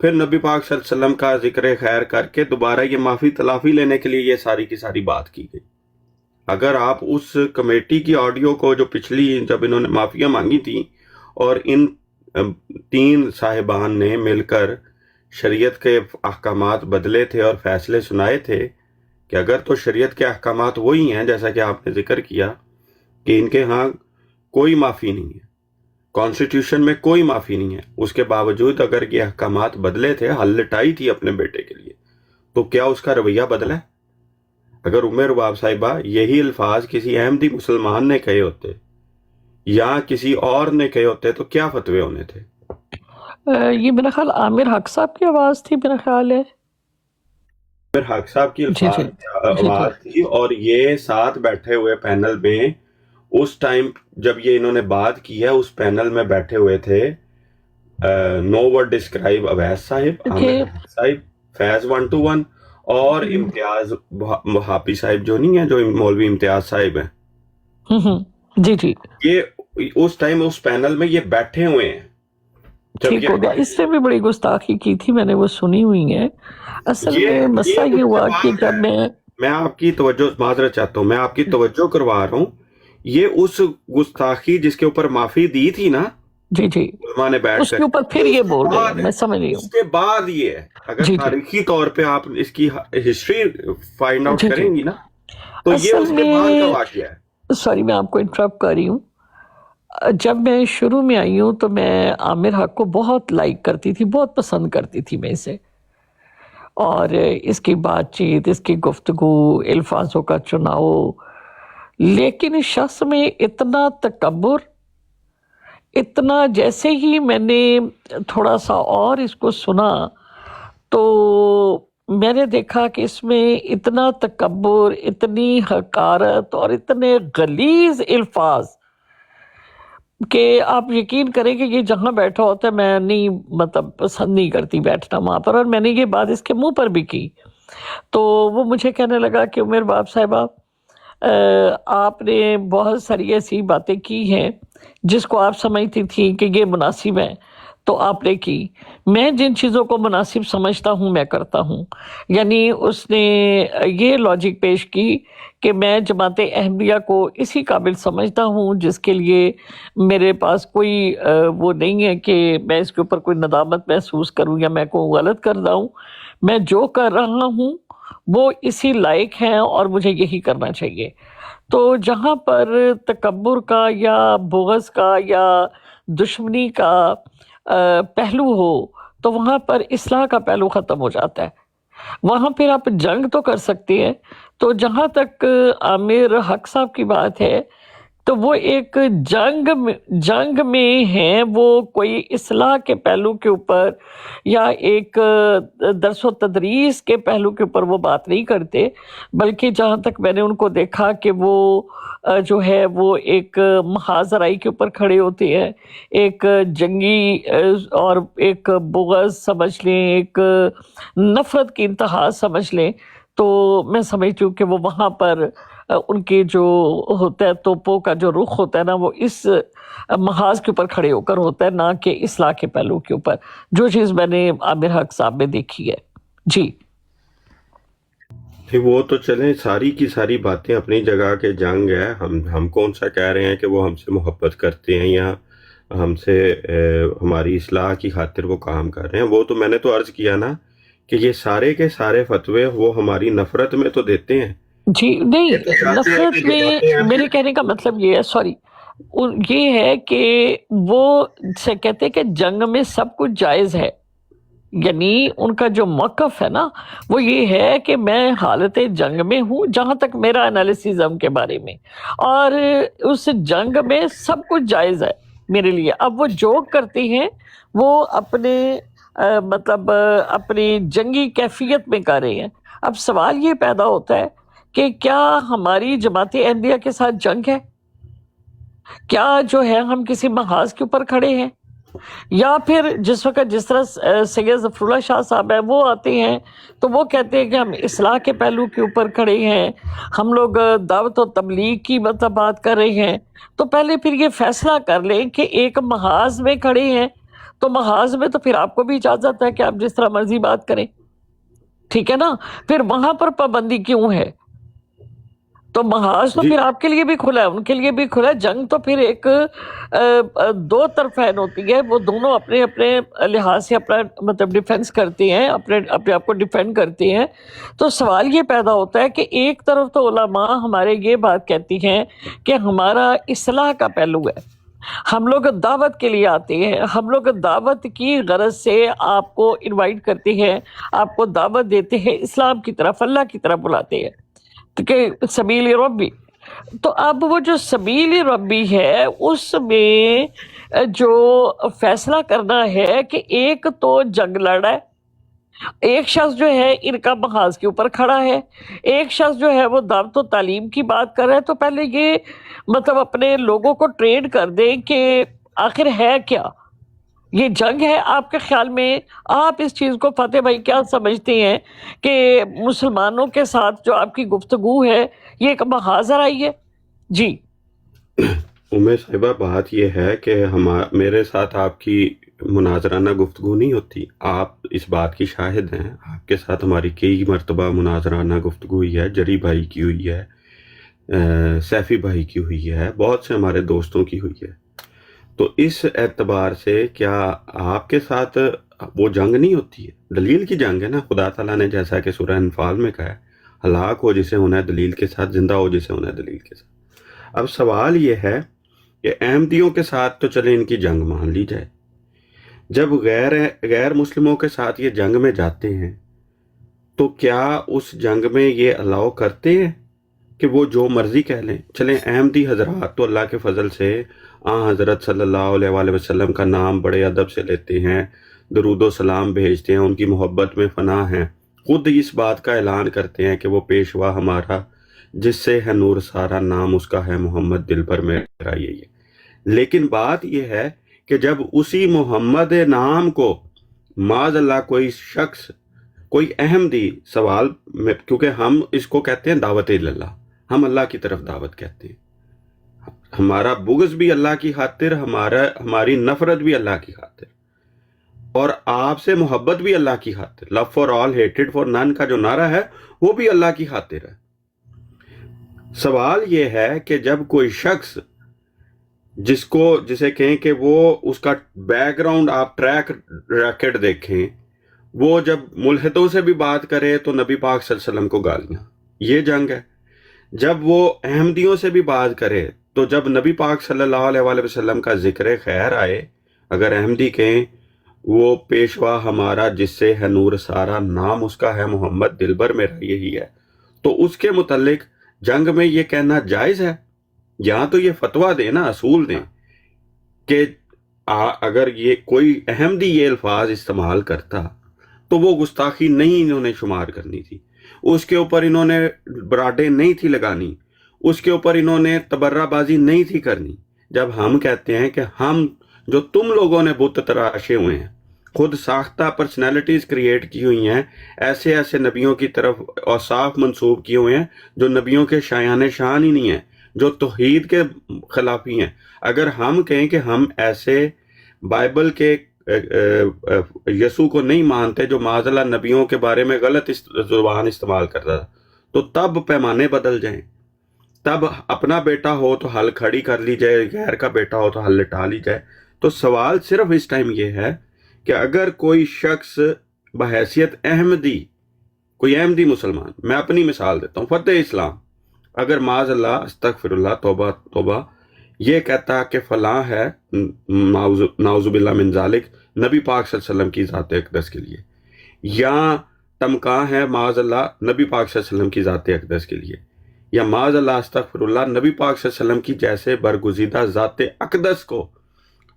پھر نبی پاک صلی اللہ علیہ وسلم کا ذکر خیر کر کے دوبارہ یہ معافی تلافی لینے کے لیے یہ ساری کی ساری بات کی گئی. اگر آپ اس کمیٹی کی آڈیو کو جو پچھلی جب انہوں نے معافیاں مانگی تھیں اور ان 3 صاحبان نے مل کر شریعت کے احکامات بدلے تھے اور فیصلے سنائے تھے کہ اگر تو شریعت کے احکامات وہی ہیں جیسا کہ آپ نے ذکر کیا کہ ان کے ہاں کوئی معافی نہیں ہے، کانسٹیٹیوشن میں کوئی معافی نہیں ہے، اس کے باوجود اگر یہ احکامات بدلے تھے، حل لٹائی تھی اپنے بیٹے کے لیے، تو کیا اس کا رویہ بدلا ہے؟ اگر ام رباب صاحبہ یہی الفاظ کسی احمدی مسلمان نے کہے ہوتے یا کسی اور نے کہے ہوتے تو کیا فتوے ہونے تھے؟ یہ میرا خیال عامر حق صاحب کی آواز تھی، میرا خیال ہے. پھر حق صاحب کی جی جی آواز تھی، اور یہ ساتھ بیٹھے ہوئے پینل میں اس ٹائم جب یہ انہوں نے بات کی ہے اس پینل میں بیٹھے ہوئے تھے نو ورڈ ڈسکرائب اویس صاحب، عامر حق صاحب، فیض 121 اور امتیاز وہابی صاحب جو نہیں ہیں، جو مولوی امتیاز صاحب ہیں. جی جی یہ اس ٹائم اس پینل میں یہ بیٹھے ہوئے ہیں. ٹھیک ہو گیا. اس سے بھی بڑی گستاخی کی تھی، میں نے وہ سنی ہوئی ہے. اصل میں مسئلہ یہ ہوا کہ جب میں آپ کی توجہ معذرت چاہتا ہوں، میں آپ کی توجہ کروا رہا ہوں، یہ اس گستاخی جس کے اوپر معافی دی تھی نا جی جی علماء نے بیٹھ اس کے اوپر پھر یہ بول رہے ہیں، میں سمجھ رہی ہوں. اس کے بعد یہ ہے، اگر تاریخی طور پہ آپ اس کی ہسٹری فائنڈ آؤٹ کریں گی نا تو یہ اس کے بعد کا واقعہ ہے. سوری میں آپ کو انٹرپٹ کر رہی ہوں. جب میں شروع میں آئی ہوں تو میں عامر حق کو بہت لائک کرتی تھی، بہت پسند کرتی تھی میں اسے، اور اس کی بات چیت، اس کی گفتگو، الفاظوں کا چناؤ. لیکن اس شخص میں اتنا تکبر، اتنا، جیسے ہی میں نے تھوڑا سا اور اس کو سنا تو میں نے دیکھا کہ اس میں اتنا تکبر، اتنی حقارت اور اتنے غلیظ الفاظ کہ آپ یقین کریں کہ یہ جہاں بیٹھا ہوتا ہے میں نہیں، مطلب پسند نہیں کرتی بیٹھنا وہاں پر. اور میں نے یہ بات اس کے منہ پر بھی کی تو وہ مجھے کہنے لگا کہ عمر باب صاحبہ آپ نے بہت ساری ایسی باتیں کی ہیں جس کو آپ سمجھتی تھی کہ یہ مناسب ہے تو آپ نے کی. میں جن چیزوں کو مناسب سمجھتا ہوں میں کرتا ہوں. یعنی اس نے یہ لاجک پیش کی کہ میں جماعت احمدیہ کو اسی قابل سمجھتا ہوں جس کے لیے میرے پاس کوئی وہ نہیں ہے کہ میں اس کے اوپر کوئی ندامت محسوس کروں یا میں کوئی غلط کر رہا ہوں. میں جو کر رہا ہوں وہ اسی لائق ہیں اور مجھے یہی کرنا چاہیے. تو جہاں پر تکبر کا یا بغض کا یا دشمنی کا پہلو ہو تو وہاں پر اصلاح کا پہلو ختم ہو جاتا ہے. وہاں پھر آپ جنگ تو کر سکتے ہیں. تو جہاں تک عامر حق صاحب کی بات ہے تو وہ ایک جنگ میں ہیں، وہ کوئی اصلاح کے پہلو کے اوپر یا ایک درس و تدریس کے پہلو کے اوپر وہ بات نہیں کرتے، بلکہ جہاں تک میں نے ان کو دیکھا کہ وہ جو ہے وہ ایک محاذرائی کے اوپر کھڑے ہوتے ہیں، ایک جنگی اور ایک بغض سمجھ لیں، ایک نفرت کی انتہا سمجھ لیں. تو میں سمجھتی ہوں کہ وہ وہاں پر ان کے جو ہوتا ہے توپوں کا جو رخ ہوتا ہے نا وہ اس محاذ کے اوپر کھڑے ہو کر ہوتا ہے، نہ کہ اصلاح کے پہلو کے اوپر، جو چیز میں نے عامر حق صاحب میں دیکھی ہے. جی وہ تو چلیں ساری کی ساری باتیں اپنی جگہ کے جنگ ہے. ہم کون سا کہہ رہے ہیں کہ وہ ہم سے محبت کرتے ہیں یا ہم سے ہماری اصلاح کی خاطر وہ کام کر رہے ہیں. وہ تو میں نے تو عرض کیا نا کہ یہ سارے کے سارے فتوے وہ ہماری نفرت میں تو دیتے ہیں. جی نہیں، یہ تو چاہتے ہیں نفرت کہ جو میں باتیں ہیں میرے کہنے کا مطلب یہ ہے، سوری، یہ ہے کہ وہ سے کہتے ہیں کہ جنگ میں سب کچھ جائز ہے. یعنی ان کا جو موقف ہے نا وہ یہ ہے کہ میں حالت جنگ میں ہوں، جہاں تک میرا انالیسزم کے بارے میں، اور اس جنگ میں سب کچھ جائز ہے میرے لیے. اب وہ جو کرتے ہیں وہ اپنے مطلب اپنی جنگی کیفیت میں کر رہے ہیں. اب سوال یہ پیدا ہوتا ہے کہ کیا ہماری جماعت احمدیہ کے ساتھ جنگ ہے؟ کیا جو ہے ہم کسی محاذ کے اوپر کھڑے ہیں؟ یا پھر جس وقت جس طرح سید ظفر اللہ شاہ صاحب ہیں وہ آتے ہیں تو وہ کہتے ہیں کہ ہم اصلاح کے پہلو کے اوپر کھڑے ہیں، ہم لوگ دعوت و تبلیغ کی مطلب بات کر رہے ہیں. تو پہلے پھر یہ فیصلہ کر لیں کہ ایک محاذ میں کھڑے ہیں، تو محاذ میں تو پھر آپ کو بھی اجازت ہے کہ آپ جس طرح مرضی بات کریں، ٹھیک ہے نا؟ پھر وہاں پر پابندی کیوں ہے؟ تو محاذ تو جی پھر آپ کے لیے بھی کھلا ہے، ان کے لیے بھی کھلا ہے. جنگ تو پھر ایک دو طرفین ہوتی ہے، وہ دونوں اپنے اپنے لحاظ سے اپنا مطلب ڈیفینس کرتے ہیں، اپنے آپ کو ڈیفینڈ کرتے ہیں. تو سوال یہ پیدا ہوتا ہے کہ ایک طرف تو علماء ہمارے یہ بات کہتی ہیں کہ ہمارا اصلاح کا پہلو ہے، ہم لوگ دعوت کے لیے آتے ہیں، ہم لوگ دعوت کی غرض سے آپ کو انوائٹ کرتے ہیں، آپ کو دعوت دیتے ہیں، اسلام کی طرف، اللہ کی طرف بلاتے ہیں کہ سبیل ربی. تو اب وہ جو سبیل ربی ہے اس میں جو فیصلہ کرنا ہے کہ ایک تو جنگ لڑ رہا ہے، ایک شخص جو ہے ان کا محاذ کے اوپر کھڑا ہے، ایک شخص جو ہے وہ دعوت و تعلیم کی بات کر رہا ہے. تو پہلے یہ مطلب اپنے لوگوں کو ٹرین کر دیں کہ آخر ہے کیا یہ جنگ ہے آپ کے خیال میں؟ آپ اس چیز کو فتح بھائی کیا سمجھتے ہیں کہ مسلمانوں کے ساتھ جو آپ کی گفتگو ہے یہ ایک محاذ آئی ہے؟ جی صاحبہ بات یہ ہے کہ میرے ساتھ آپ کی مناظرانہ گفتگو نہیں ہوتی. آپ اس بات کی شاہد ہیں، آپ کے ساتھ ہماری کئی مرتبہ مناظرانہ گفتگو ہوئی ہے، جری بھائی کی ہوئی ہے، سیفی بھائی کی ہوئی ہے، بہت سے ہمارے دوستوں کی ہوئی ہے. تو اس اعتبار سے کیا آپ کے ساتھ وہ جنگ نہیں ہوتی ہے؟ دلیل کی جنگ ہے نا. خدا تعالیٰ نے جیسا کہ سورہ انفال میں کہا ہے، ہلاک ہو جسے ہونا ہے دلیل کے ساتھ، زندہ ہو جسے ہونا ہے دلیل کے ساتھ. اب سوال یہ ہے کہ احمدیوں کے ساتھ تو چلے ان کی جنگ مان لی جائے، جب غیر مسلموں کے ساتھ یہ جنگ میں جاتے ہیں تو کیا اس جنگ میں یہ الاؤ کرتے ہیں کہ وہ جو مرضی کہہ لیں؟ چلیں احمدی حضرات تو اللہ کے فضل سے حضرت صلی اللہ علیہ وآلہ وسلم کا نام بڑے ادب سے لیتے ہیں، درود و سلام بھیجتے ہیں، ان کی محبت میں فنا ہیں، خود اس بات کا اعلان کرتے ہیں کہ وہ پیشوا ہمارا جس سے ہے نور سارا، نام اس کا ہے محمد، دل پر میرا یہی ہے. لیکن بات یہ ہے کہ جب اسی محمد نام کو معاذ اللہ کوئی شخص، کوئی احمدی سوال میں، کیونکہ ہم اس کو کہتے ہیں دعوت اللہ، ہم اللہ کی طرف دعوت کہتے ہیں، ہمارا بغض بھی اللہ کی خاطر، ہماری نفرت بھی اللہ کی خاطر، اور آپ سے محبت بھی اللہ کی خاطر. Love for all hated for none کا جو نعرہ ہے وہ بھی اللہ کی خاطر ہے. سوال یہ ہے کہ جب کوئی شخص جسے کہیں کہ وہ اس کا بیک گراؤنڈ آپ ٹریک ریکٹ دیکھیں، وہ جب ملحدوں سے بھی بات کرے تو نبی پاک صلی اللہ علیہ وسلم کو گالیاں، یہ جنگ ہے. جب وہ احمدیوں سے بھی بات کرے تو جب نبی پاک صلی اللہ علیہ وآلہ وسلم کا ذکر خیر آئے، اگر احمدی کہیں وہ پیشوا ہمارا جس سے ہے نور سارا، نام اس کا ہے محمد، دل بھر میرا یہی ہے، تو اس کے متعلق جنگ میں یہ کہنا جائز ہے. یہاں تو یہ فتویٰ دیں نا، اصول دیں کہ اگر یہ کوئی احمدی یہ الفاظ استعمال کرتا تو وہ گستاخی نہیں انہوں نے شمار کرنی تھی، اس کے اوپر انہوں نے براڈیں نہیں تھی لگانی، اس کے اوپر انہوں نے تبرہ بازی نہیں تھی کرنی. جب ہم کہتے ہیں کہ ہم جو تم لوگوں نے بت تراشے ہوئے ہیں، خود ساختہ پرسنالٹیز کریٹ کی ہوئی ہیں، ایسے ایسے نبیوں کی طرف اوصاف منسوب کیے ہوئے ہیں جو نبیوں کے شایان شان ہی نہیں ہیں، جو توحید کے خلافی ہیں. اگر ہم کہیں کہ ہم ایسے بائبل کے یسوع کو نہیں مانتے جو معاذ اللہ نبیوں کے بارے میں غلط زبان استعمال کرتا تھا، تو تب پیمانے بدل جائیں، تب اپنا بیٹا ہو تو حل کھڑی کر لی جائے، غیر کا بیٹا ہو تو حل لٹا لی جائے. تو سوال صرف اس ٹائم یہ ہے کہ اگر کوئی شخص بحیثیت احمدی، کوئی احمدی مسلمان، میں اپنی مثال دیتا ہوں، فتح اسلام، اگر معاذ اللہ استغفر اللہ توبہ توبہ یہ کہتا کہ فلاں ہے نعوذ باللہ من ذالک نبی پاک صلی اللہ علیہ وسلم کی ذات اقدس کے لیے، یا تمکاں ہے معاذ اللہ نبی پاک صلی اللہ علیہ وسلم کی ذات اقدس کے لیے، یا معاذ اللہ استغفر اللہ نبی پاک صلی اللہ علیہ وسلم کی جیسے برگزیدہ ذات اقدس کو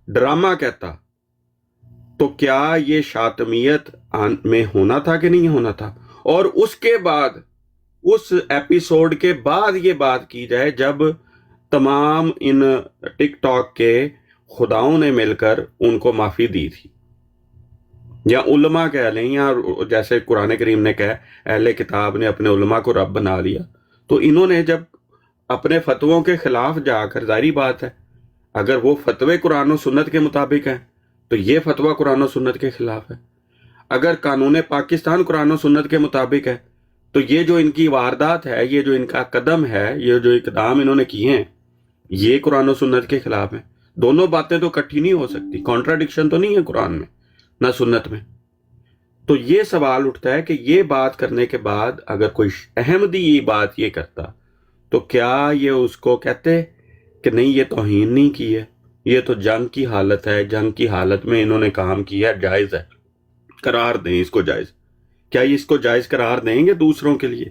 ڈرامہ کہتا، تو کیا یہ شاطمیت میں ہونا تھا کہ نہیں ہونا تھا؟ اور اس کے بعد، اس ایپیسوڈ کے بعد یہ بات کی جائے جب تمام ان ٹک ٹاک کے خداؤں نے مل کر ان کو معافی دی تھی، یا علماء کہہ لیں، یا جیسے قرآن کریم نے کہا اہل کتاب نے اپنے علماء کو رب بنا لیا، تو انہوں نے جب اپنے فتووں کے خلاف جا کر، ظاہری بات ہے اگر وہ فتوے قرآن و سنت کے مطابق ہیں تو یہ فتویٰ قرآن و سنت کے خلاف ہے، اگر قانون پاکستان قرآن و سنت کے مطابق ہے تو یہ جو ان کی واردات ہے، یہ جو ان کا قدم ہے، یہ جو اقدام انہوں نے کیے ہیں، یہ قرآن و سنت کے خلاف ہیں۔ دونوں باتیں تو اکٹھی نہیں ہو سکتی، کانٹراڈکشن تو نہیں ہے قرآن میں نہ سنت میں۔ تو یہ سوال اٹھتا ہے کہ یہ بات کرنے کے بعد اگر کوئی احمدی یہ بات یہ کرتا تو کیا یہ اس کو کہتے کہ نہیں یہ توہین نہیں کی ہے، یہ تو جنگ کی حالت ہے، جنگ کی حالت میں انہوں نے کام کیا، جائز ہے، قرار دیں اس کو جائز؟ کیا یہ اس کو جائز قرار دیں گے دوسروں کے لیے؟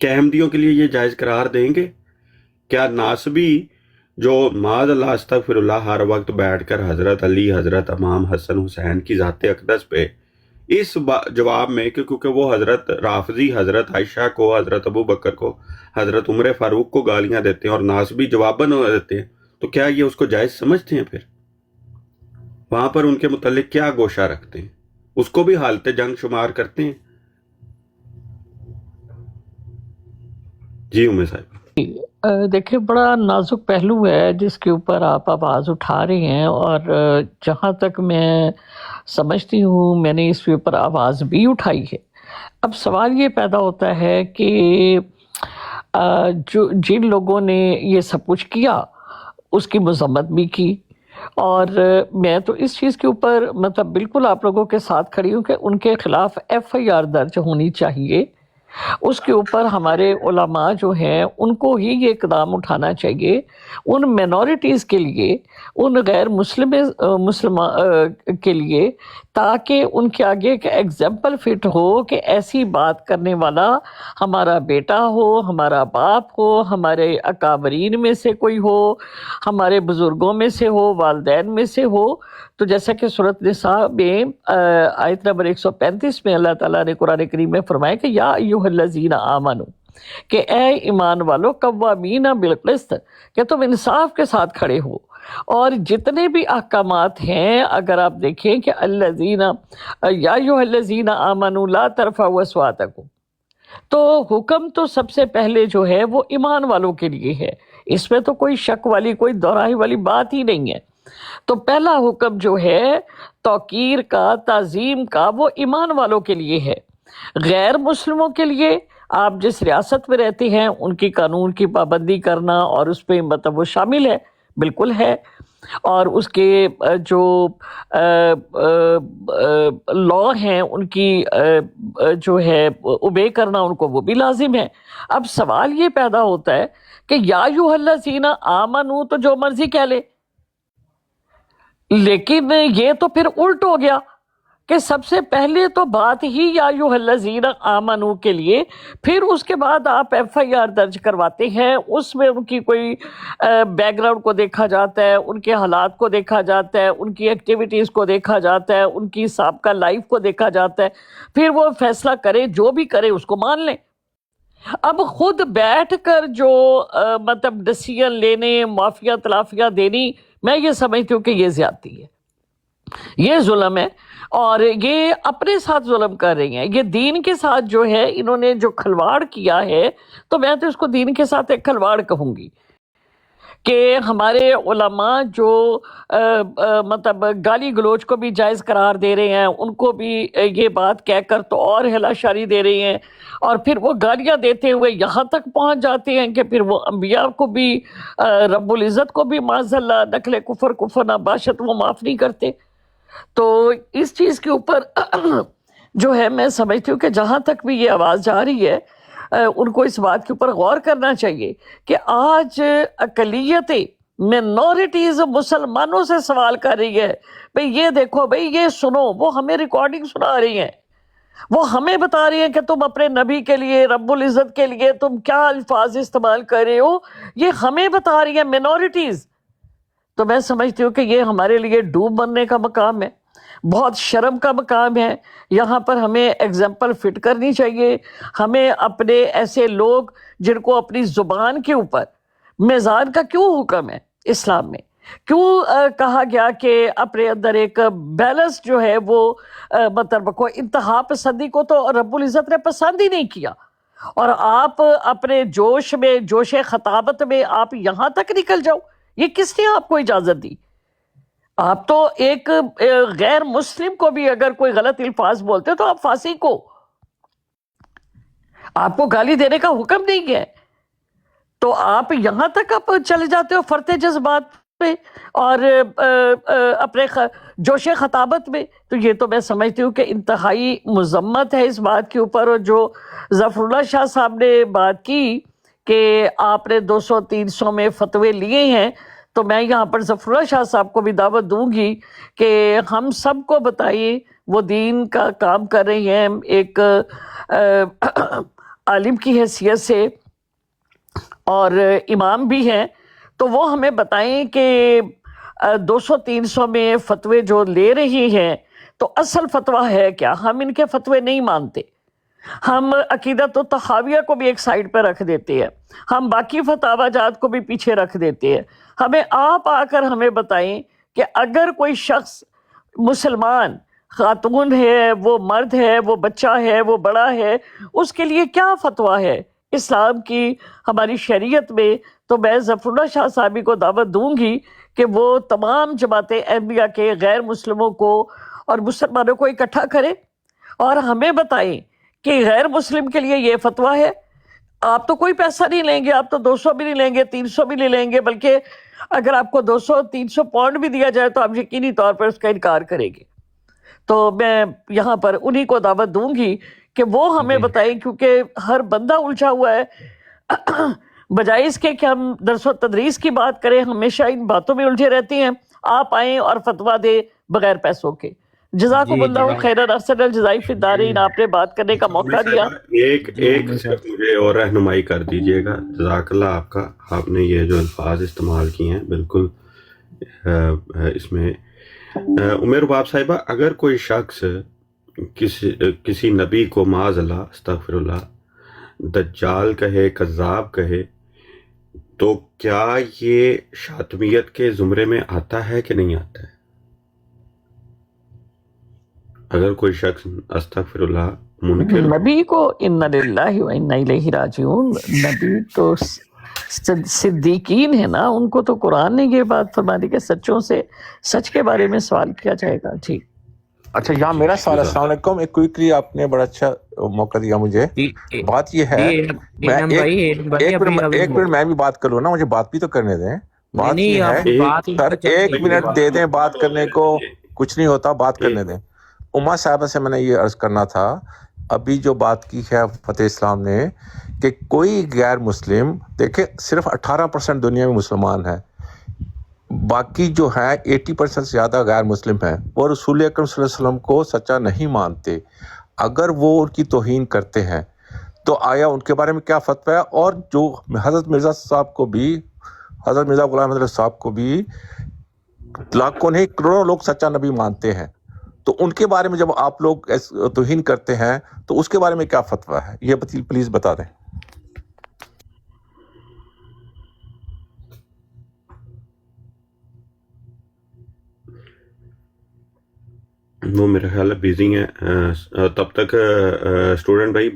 کیا احمدیوں کے لیے یہ جائز قرار دیں گے؟ کیا ناسبی جو معاذ اللہ استغفر اللہ ہر وقت بیٹھ کر حضرت علی، حضرت امام حسن حسین کی ذات اقدس پہ اس جواب میں، کیونکہ وہ حضرت رافضی حضرت عائشہ کو، حضرت ابو بکر کو، حضرت عمر فاروق کو گالیاں دیتے ہیں اور ناسبی جواباً دیتے ہیں، تو کیا یہ اس کو جائز سمجھتے ہیں؟ پھر وہاں پر ان کے متعلق کیا گوشہ رکھتے ہیں؟ اس کو بھی حالت جنگ شمار کرتے ہیں؟ جی عمر صاحب۔ دیکھیں، بڑا نازک پہلو ہے جس کے اوپر آپ آواز اٹھا رہے ہیں، اور جہاں تک میں سمجھتی ہوں میں نے اس کے اوپر آواز بھی اٹھائی ہے۔ اب سوال یہ پیدا ہوتا ہے کہ جن لوگوں نے یہ سب کچھ کیا اس کی مذمت بھی کی، اور میں تو اس چیز کے اوپر مطلب بالکل آپ لوگوں کے ساتھ کھڑی ہوں کہ ان کے خلاف FIR درج ہونی چاہیے، اس کے اوپر ہمارے علماء جو ہیں ان کو ہی یہ اقدام اٹھانا چاہیے، ان مینورٹیز کے لیے، ان غیر مسلم کے لیے، تاکہ ان کے آگے ایک ایگزامپل فٹ ہو کہ ایسی بات کرنے والا ہمارا بیٹا ہو، ہمارا باپ ہو، ہمارے اکابرین میں سے کوئی ہو، ہمارے بزرگوں میں سے ہو، والدین میں سے ہو۔ تو جیسا کہ سورۃ نساء میں آیت نمبر 135 میں اللہ تعالیٰ نے قرآن کریم میں فرمایا کہ یا ایھا الذین آمنوا، کہ اے ایمان والو، قوامین بالقسط، کہ تم انصاف کے ساتھ کھڑے ہو۔ اور جتنے بھی احکامات ہیں اگر آپ دیکھیں کہ الذین یا ایھا الذین آمنوا لا ترفعوا اصواتکم، تو حکم تو سب سے پہلے جو ہے وہ ایمان والوں کے لیے ہے، اس میں تو کوئی شک والی، کوئی دوراہی والی بات ہی نہیں ہے۔ تو پہلا حکم جو ہے توقیر کا، تعظیم کا، وہ ایمان والوں کے لیے ہے۔ غیر مسلموں کے لیے آپ جس ریاست میں رہتے ہیں ان کی قانون کی پابندی کرنا اور اس پہ مطلب وہ شامل ہے، بالکل ہے، اور اس کے جو لا ہیں ان کی جو ہے اوبے کرنا ان کو وہ بھی لازم ہے۔ اب سوال یہ پیدا ہوتا ہے کہ یا ایھا الذین آمنوا تو جو مرضی کہہ لے، لیکن یہ تو پھر الٹ ہو گیا کہ سب سے پہلے تو بات ہی یا ایھا الذین آمنوا کے لیے، پھر اس کے بعد آپ FIR درج کرواتے ہیں، اس میں ان کی کوئی بیک گراؤنڈ کو دیکھا جاتا ہے، ان کے حالات کو دیکھا جاتا ہے، ان کی ایکٹیویٹیز کو دیکھا جاتا ہے، ان کی سابقہ لائف کو دیکھا جاتا ہے، پھر وہ فیصلہ کرے، جو بھی کرے اس کو مان لیں۔ اب خود بیٹھ کر جو مطلب ڈسیزن لینے، معافیاں تلافیاں دینی، میں یہ سمجھتی ہوں کہ یہ زیادتی ہے، یہ ظلم ہے، اور یہ اپنے ساتھ ظلم کر رہی ہیں۔ یہ دین کے ساتھ جو ہے انہوں نے جو کھلواڑ کیا ہے، تو میں تو اس کو دین کے ساتھ ایک کھلواڑ کہوں گی۔ کہ ہمارے علماء جو مطلب گالی گلوچ کو بھی جائز قرار دے رہے ہیں، ان کو بھی یہ بات کہہ کر تو اور ہلا شاری دے رہی ہیں، اور پھر وہ گالیاں دیتے ہوئے یہاں تک پہنچ جاتے ہیں کہ پھر وہ انبیاء کو بھی رب العزت کو بھی معاذ اللہ نقل کفر نباشت وہ معاف نہیں کرتے. تو اس چیز کے اوپر جو ہے میں سمجھتی ہوں کہ جہاں تک بھی یہ آواز جا رہی ہے ان کو اس بات کے اوپر غور کرنا چاہیے کہ آج اقلیتیں مینورٹیز مسلمانوں سے سوال کر رہی ہے، بھئی یہ دیکھو، بھئی یہ سنو، وہ ہمیں ریکارڈنگ سنا رہی ہیں، وہ ہمیں بتا رہی ہیں کہ تم اپنے نبی کے لیے، رب العزت کے لیے تم کیا الفاظ استعمال کر رہے ہو، یہ ہمیں بتا رہی ہیں مینورٹیز. تو میں سمجھتی ہوں کہ یہ ہمارے لیے ڈوب بننے کا مقام ہے، بہت شرم کا مقام ہے. یہاں پر ہمیں ایگزامپل فٹ کرنی چاہیے. ہمیں اپنے ایسے لوگ جن کو اپنی زبان کے اوپر میزان کا کیوں حکم ہے اسلام میں، کیوں کہا گیا کہ اپنے اندر ایک بیلنس جو ہے وہ مطلب کو انتہا پسندی کو تو رب العزت نے پسند ہی نہیں کیا، اور آپ اپنے جوش میں، جوش خطابت میں آپ یہاں تک نکل جاؤ. یہ کس نے آپ کو اجازت دی؟ آپ تو ایک غیر مسلم کو بھی اگر کوئی غلط الفاظ بولتے تو آپ فاسق ہو، آپ کو گالی دینے کا حکم نہیں ہے، تو آپ یہاں تک آپ چلے جاتے ہو فرتے جذبات پہ اور اپنے جوش خطابت میں. تو یہ تو میں سمجھتی ہوں کہ انتہائی مذمت ہے اس بات کے اوپر. اور جو ظفر اللہ شاہ صاحب نے بات کی کہ آپ نے 200-300 میں فتوے لیے ہیں، تو میں یہاں پر ظفر اللہ شاہ صاحب کو بھی دعوت دوں گی کہ ہم سب کو بتائیے، وہ دین کا کام کر رہی ہیں ایک عالم کی حیثیت سے اور امام بھی ہیں، تو وہ ہمیں بتائیں کہ 200-300 میں فتوے جو لے رہی ہیں تو اصل فتویٰ ہے کیا. ہم ان کے فتوے نہیں مانتے، ہم عقیدت و تحاویہ کو بھی ایک سائڈ پہ رکھ دیتے ہیں، ہم باقی فتاوی جات کو بھی پیچھے رکھ دیتے ہیں. ہمیں آپ آ کر ہمیں بتائیں کہ اگر کوئی شخص مسلمان خاتون ہے، وہ مرد ہے، وہ بچہ ہے، وہ بڑا ہے، اس کے لیے کیا فتویٰ ہے اسلام کی، ہماری شریعت میں. تو میں ظفر اللہ شاہ صاحبی کو دعوت دوں گی کہ وہ تمام جماعت احمدیہ کے غیر مسلموں کو اور مسلمانوں کو اکٹھا کرے اور ہمیں بتائیں کہ غیر مسلم کے لیے یہ فتویٰ ہے. آپ تو کوئی پیسہ نہیں لیں گے، آپ تو 200 بھی نہیں لیں گے، 300 بھی نہیں لیں گے، بلکہ اگر آپ کو 200-300 پاؤنڈ بھی دیا جائے تو آپ یقینی طور پر اس کا انکار کریں گے. تو میں یہاں پر انہی کو دعوت دوں گی کہ وہ ہمیں بتائیں، کیونکہ ہر بندہ الجھا ہوا ہے. بجائے اس کے کہ ہم درس و تدریس کی بات کریں، ہمیشہ ان باتوں میں الجھے رہتی ہیں. آپ آئیں اور فتویٰ دیں بغیر پیسوں کے. جزاکم اللہ خیرا، احسن الجزاء فی الدارین. آپ نے بات کرنے کا موقع دیا. ایک مجھے اور رہنمائی کر دیجئے گا. جزاک اللہ آپ کا. آپ نے یہ جو الفاظ استعمال کیے ہیں بالکل اس میں عمر باب صاحبہ، اگر کوئی شخص کسی نبی کو معاذ اللہ استغفر اللہ دجال کہے، کذاب کہے، تو کیا یہ شاطمیت کے زمرے میں آتا ہے کہ نہیں آتا ہے؟ اگر کوئی شخص استغفر اللہ منکر نبی کو انا للہ و انا الیہ راجعون، نبی تو صدیقین ہے نا، ان کو تو قرآن نے یہ بات فرما دی کہ سچوں سے سچ کے بارے میں سوال کیا جائے گا. ٹھیک. اچھا یہاں میرا سوال. السلام علیکم. ایک کوئکلی آپ نے بڑا اچھا موقع دیا مجھے. بات یہ ہے، میں ایک منٹ میں بھی بات کروں نا، مجھے بات بھی تو کرنے دیں. بات یہ ہے سر، 1 منٹ دے دیں بات کرنے کو، کچھ نہیں ہوتا، بات کرنے دیں. اما صاحبہ سے میں نے یہ عرض کرنا تھا، ابھی جو بات کی ہے فتح اسلام نے کہ کوئی غیر مسلم، دیکھیں صرف 18% دنیا میں مسلمان ہے، باقی جو ہے 80% سے زیادہ غیر مسلم ہیں، وہ رسول اکرم صلی اللہ علیہ وسلم کو سچا نہیں مانتے. اگر وہ ان کی توہین کرتے ہیں تو آیا ان کے بارے میں کیا فتویٰ ہے؟ اور جو حضرت مرزا صاحب کو بھی، حضرت مرزا غلام احمد صاحب کو بھی لاکھوں نہیں کروڑوں لوگ سچا نبی مانتے ہیں، تو ان کے بارے میں جب آپ لوگ توہین کرتے ہیں تو اس کے بارے میں کیا فتویٰ ہے؟ یہ پلیز بتا دیں. وہ میرے خیال ہے بیزی ہیں. تب تک اسٹوڈنٹ بھائی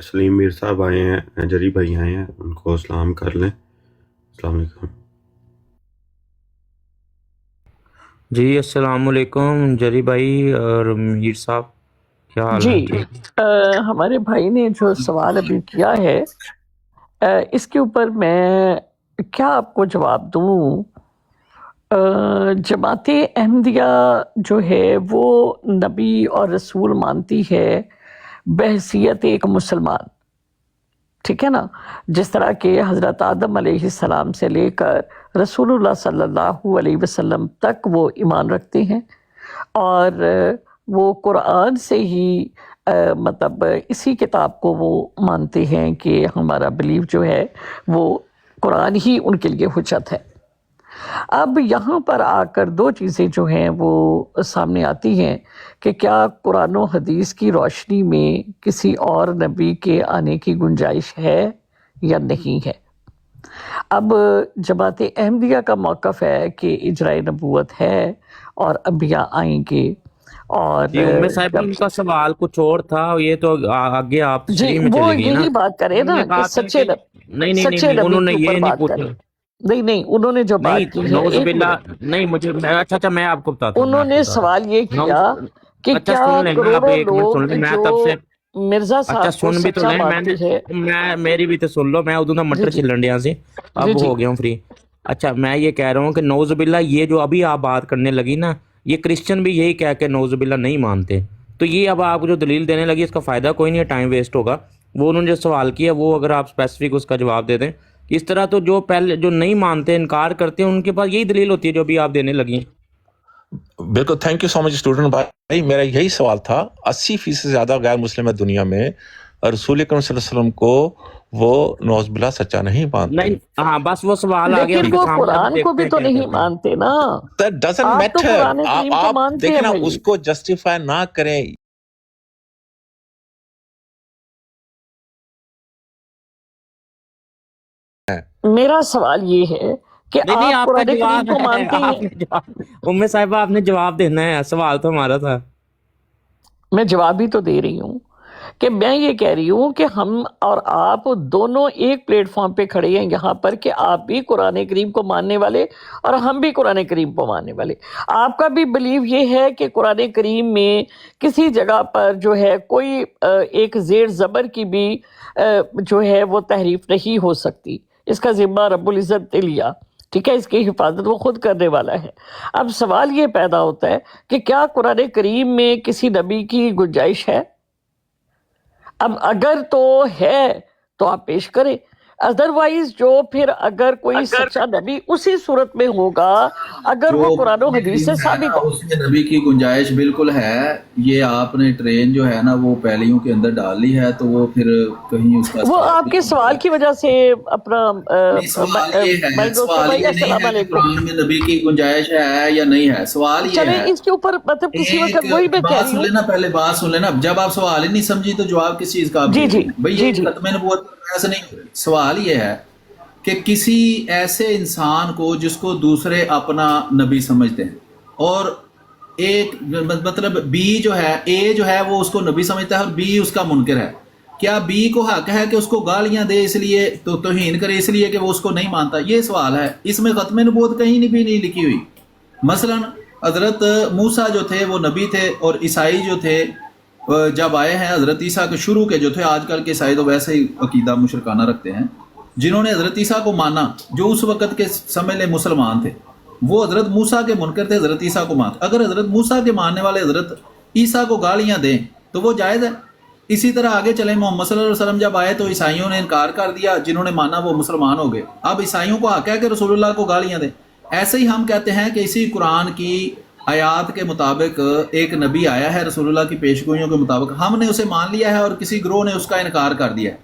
سلیم میر صاحب آئے ہیں، جری بھائی آئے ہیں، ان کو سلام کر لیں. السلام علیکم. جی السلام علیکم جری بھائی اور میر صاحب، کیا حال ہے؟ جی ٹھیک ہمارے بھائی نے جو سوال ابھی کیا ہے اس کے اوپر میں کیا آپ کو جواب دوں؟ جماعت احمدیہ جو ہے وہ نبی اور رسول مانتی ہے بحیثیت ایک مسلمان، ٹھیک ہے نا، جس طرح کہ حضرت آدم علیہ السلام سے لے کر رسول اللہ صلی اللہ علیہ وسلم تک وہ ایمان رکھتے ہیں، اور وہ قرآن سے ہی مطلب اسی کتاب کو وہ مانتے ہیں کہ ہمارا بلیف جو ہے وہ قرآن ہی ان کے لیے حجت ہے۔ اب یہاں پر آ کر دو چیزیں جو ہیں وہ سامنے آتی ہیں کہ کیا قرآن و حدیث کی روشنی میں کسی اور نبی کے آنے کی گنجائش ہے یا نہیں ہے۔ اب جماعت احمدیہ کا موقف ہے کہ اجرائے نبوت ہے اور انبیاء آئیں گے، اور جی صاحب ان کا سوال کچھ اور تھا، یہ تو آگے آپ جی تشریح میں وہ چلے گئی نا۔ یہی بات کرے انہوں نا نے کہ کہا تھا سچے کہ سچے نبی انہوں نے کے اوپر یہ نہیں بات پوچھا، کریں۔ نہیں انہوں نے جو بات کی ہے، نعوذ ایک باللہ، منٹ، نہیں مجھے اچھا میں آپ کو بتاتا ہوں، انہوں نے سوال یہ کیا کہ اچھا کیا سن لیں نا آپ، کروڑوں ایک منٹ سن لوگ لیں، میں جو تب سے مرزا اچھا صاحب کو سن بھی تو سچا لیں، مانتے ہیں۔ میں میری بھی تو سن لو، میں ادھر نا جی مٹر جی چھلن ڈیا سی، جی اب جی ہو گیا ہوں فری۔ اچھا میں یہ کہہ رہا ہوں کہ نعوذ باللہ یہ جو ابھی آپ بات کرنے لگی نا، یہ کرسچن بھی یہی کہہ کے نعوذ باللہ نہیں مانتے، تو یہ اب آپ جو دلیل دینے لگی اس کا فائدہ کوئی نہیں ہے، ٹائم ویسٹ ہوگا۔ وہ انہوں نے جو سوال کیا وہ اگر آپ اسپیسیفک اس کا جواب دے دیں، اس طرح تو جو پہلے جو نہیں مانتے انکار کرتے ہیں ان کے پاس یہی دلیل ہوتی ہے جو ابھی آپ دینے لگی ہیں۔ بالکل، thank you so much student بھائی، میرا یہی سوال تھا۔ 80% سے زیادہ غیر مسلم ہے دنیا میں، رسول اکرم صلی اللہ علیہ وسلم کو وہ نعوذ باللہ سچا نہیں مانتے۔ نہیں ہاں بس وہ سوال آ گیا ان لیکن کے وہ سامنے، اب قرآن کو دیکھتے بھی ہیں تو کیا نہیں کہتے ہیں۔ مانتے نا، That doesn't آپ تو matter۔ قرآن کریم کو آپ مانتے دیکھیں ہیں نا، بھائی۔ اس کو جسٹیفائی نہ کریں۔ میرا سوال یہ ہے کہ نہیں آپ آپ کا قرآن کریم جواب کو ہے، مانتے آپ ہیں؟ نے جواب ام صاحبہ آپ نے جواب دینا ہے، سوال تو ہمارا تھا۔ میں جواب ہی تو دے رہی ہوں کہ میں یہ کہہ رہی ہوں کہ ہم اور آپ دونوں ایک پلیٹ فارم پہ کھڑے ہیں یہاں پر، کہ آپ بھی قرآن کریم کو ماننے والے اور ہم بھی قرآن کریم کو ماننے والے۔ آپ کا بھی بلیو یہ ہے کہ قرآن کریم میں کسی جگہ پر جو ہے کوئی ایک زیر زبر کی بھی جو ہے وہ تحریف نہیں ہو سکتی، اس کا ذمہ رب العزت نے لیا، ٹھیک ہے، اس کی حفاظت وہ خود کرنے والا ہے۔ اب سوال یہ پیدا ہوتا ہے کہ کیا قرآن کریم میں کسی نبی کی گنجائش ہے؟ اب اگر تو ہے تو آپ پیش کریں، ادروائز جو پھر اگر کوئی سچا نبی اسی صورت میں ہوگا اگر جو وہ قرآن و قرآن حدیث کریم سے ہے نا ثابت ہے۔ اس میں نبی کی گنجائش بالکل ہے۔ یہ آپ نے ٹرین جو ہے نا وہ پہلیوں کے اندر ڈال لی ہے تو وہ پھر کہیں اس کا وہ اسٹاپ آپ نہیں کے ہوتا سوال ہے۔ کی وجہ سے اپنا نہیں، سوال یہ ہے، بھائی دوستو سوال بھائی یہ نہیں السلام ہے کہ علیکم۔ قرآن میں نبی کی گنجائش ہے یا نہیں ہے، سوال یہ چلیں ہے۔ اس کے اوپر مطلب کسی ایک وقت وہی میں کہہ بات رہی سن ہوں۔ لینا، پہلے بات سن لینا، جب آپ سوال ہی نہیں سمجھی تو جواب کس چیز کا آپ جی دے جی رہی ہیں؟ بھئی جی یہ جی ختم نبوت ایسا نہیں۔ سوال یہ ہے کہ کسی ایسے انسان کو جس کو دوسرے اپنا نبی سمجھتے ہیں، اور ایک مطلب بی جو ہے، اے جو ہے وہ اس کو نبی سمجھتا ہے اور بی اس کا منکر ہے، کیا بی کو حق ہے کہ اس کو گالیاں دے اس لیے، تو توہین کرے اس لیے کہ وہ اس کو نہیں مانتا؟ یہ سوال ہے۔ اس میں ختم نبوت کہیں بھی نہیں لکھی ہوئی۔ مثلا حضرت موسیٰ جو تھے وہ نبی تھے، اور عیسائی جو تھے جب آئے ہیں حضرت عیسیٰ کے شروع کے جو تھے، آج کل کے عیسائی تو ویسے ہی عقیدہ مشرکانہ رکھتے ہیں، جنہوں نے حضرت عیسیٰ کو مانا، جو اس وقت کے سمجھ لے مسلمان تھے، وہ حضرت موسیٰ کے منکر تھے، حضرت عیسیٰ کو مانتے۔ اگر حضرت موسیٰ کے ماننے والے حضرت عیسیٰ کو گالیاں دیں تو وہ جائز ہے۔ اسی طرح آگے چلیں، محمد صلی اللہ علیہ وسلم جب آئے تو عیسائیوں نے انکار کر دیا، جنہوں نے مانا وہ مسلمان ہو گئے۔ اب عیسائیوں کو حق ہے کہ رسول اللہ کو گالیاں دیں۔ ایسے ہی ہم کہتے ہیں کہ اسی قرآن کی آیات کے مطابق ایک نبی آیا ہے، رسول اللہ کی پیشگوئیوں کے مطابق ہم نے اسے مان لیا ہے، اور کسی گروہ نے اس کا انکار کر دیا ہے،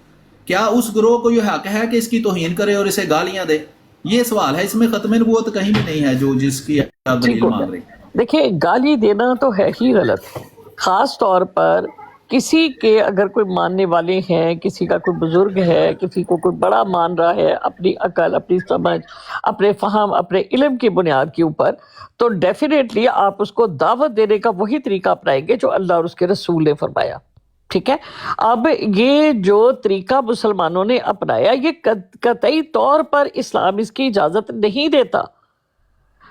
کیا اس گروہ کو یہ حق ہے کہ اس کی توہین کرے اور اسے گالیاں دے؟ یہ سوال ہے۔ اس میں ختم نبوت کہیں بھی نہیں ہے جو جس کی آپ ٹھیک دلیل ہو مان گیا۔ رہی ہیں۔ دیکھیں گالی دینا تو ہے ہی غلط، خاص طور پر کسی کے اگر کوئی ماننے والے ہیں، کسی کا کوئی بزرگ ہے، کسی کو کوئی بڑا مان رہا ہے اپنی عقل، اپنی سمجھ، اپنے فہم، اپنے علم کی بنیاد کے اوپر، تو ڈیفینیٹلی آپ اس کو دعوت دینے کا وہی طریقہ اپنائیں گے جو اللہ اور اس کے رسول نے فرمایا، ٹھیک ہے۔ اب یہ جو طریقہ مسلمانوں نے اپنایا، یہ قطعی طور پر اسلام اس کی اجازت نہیں دیتا۔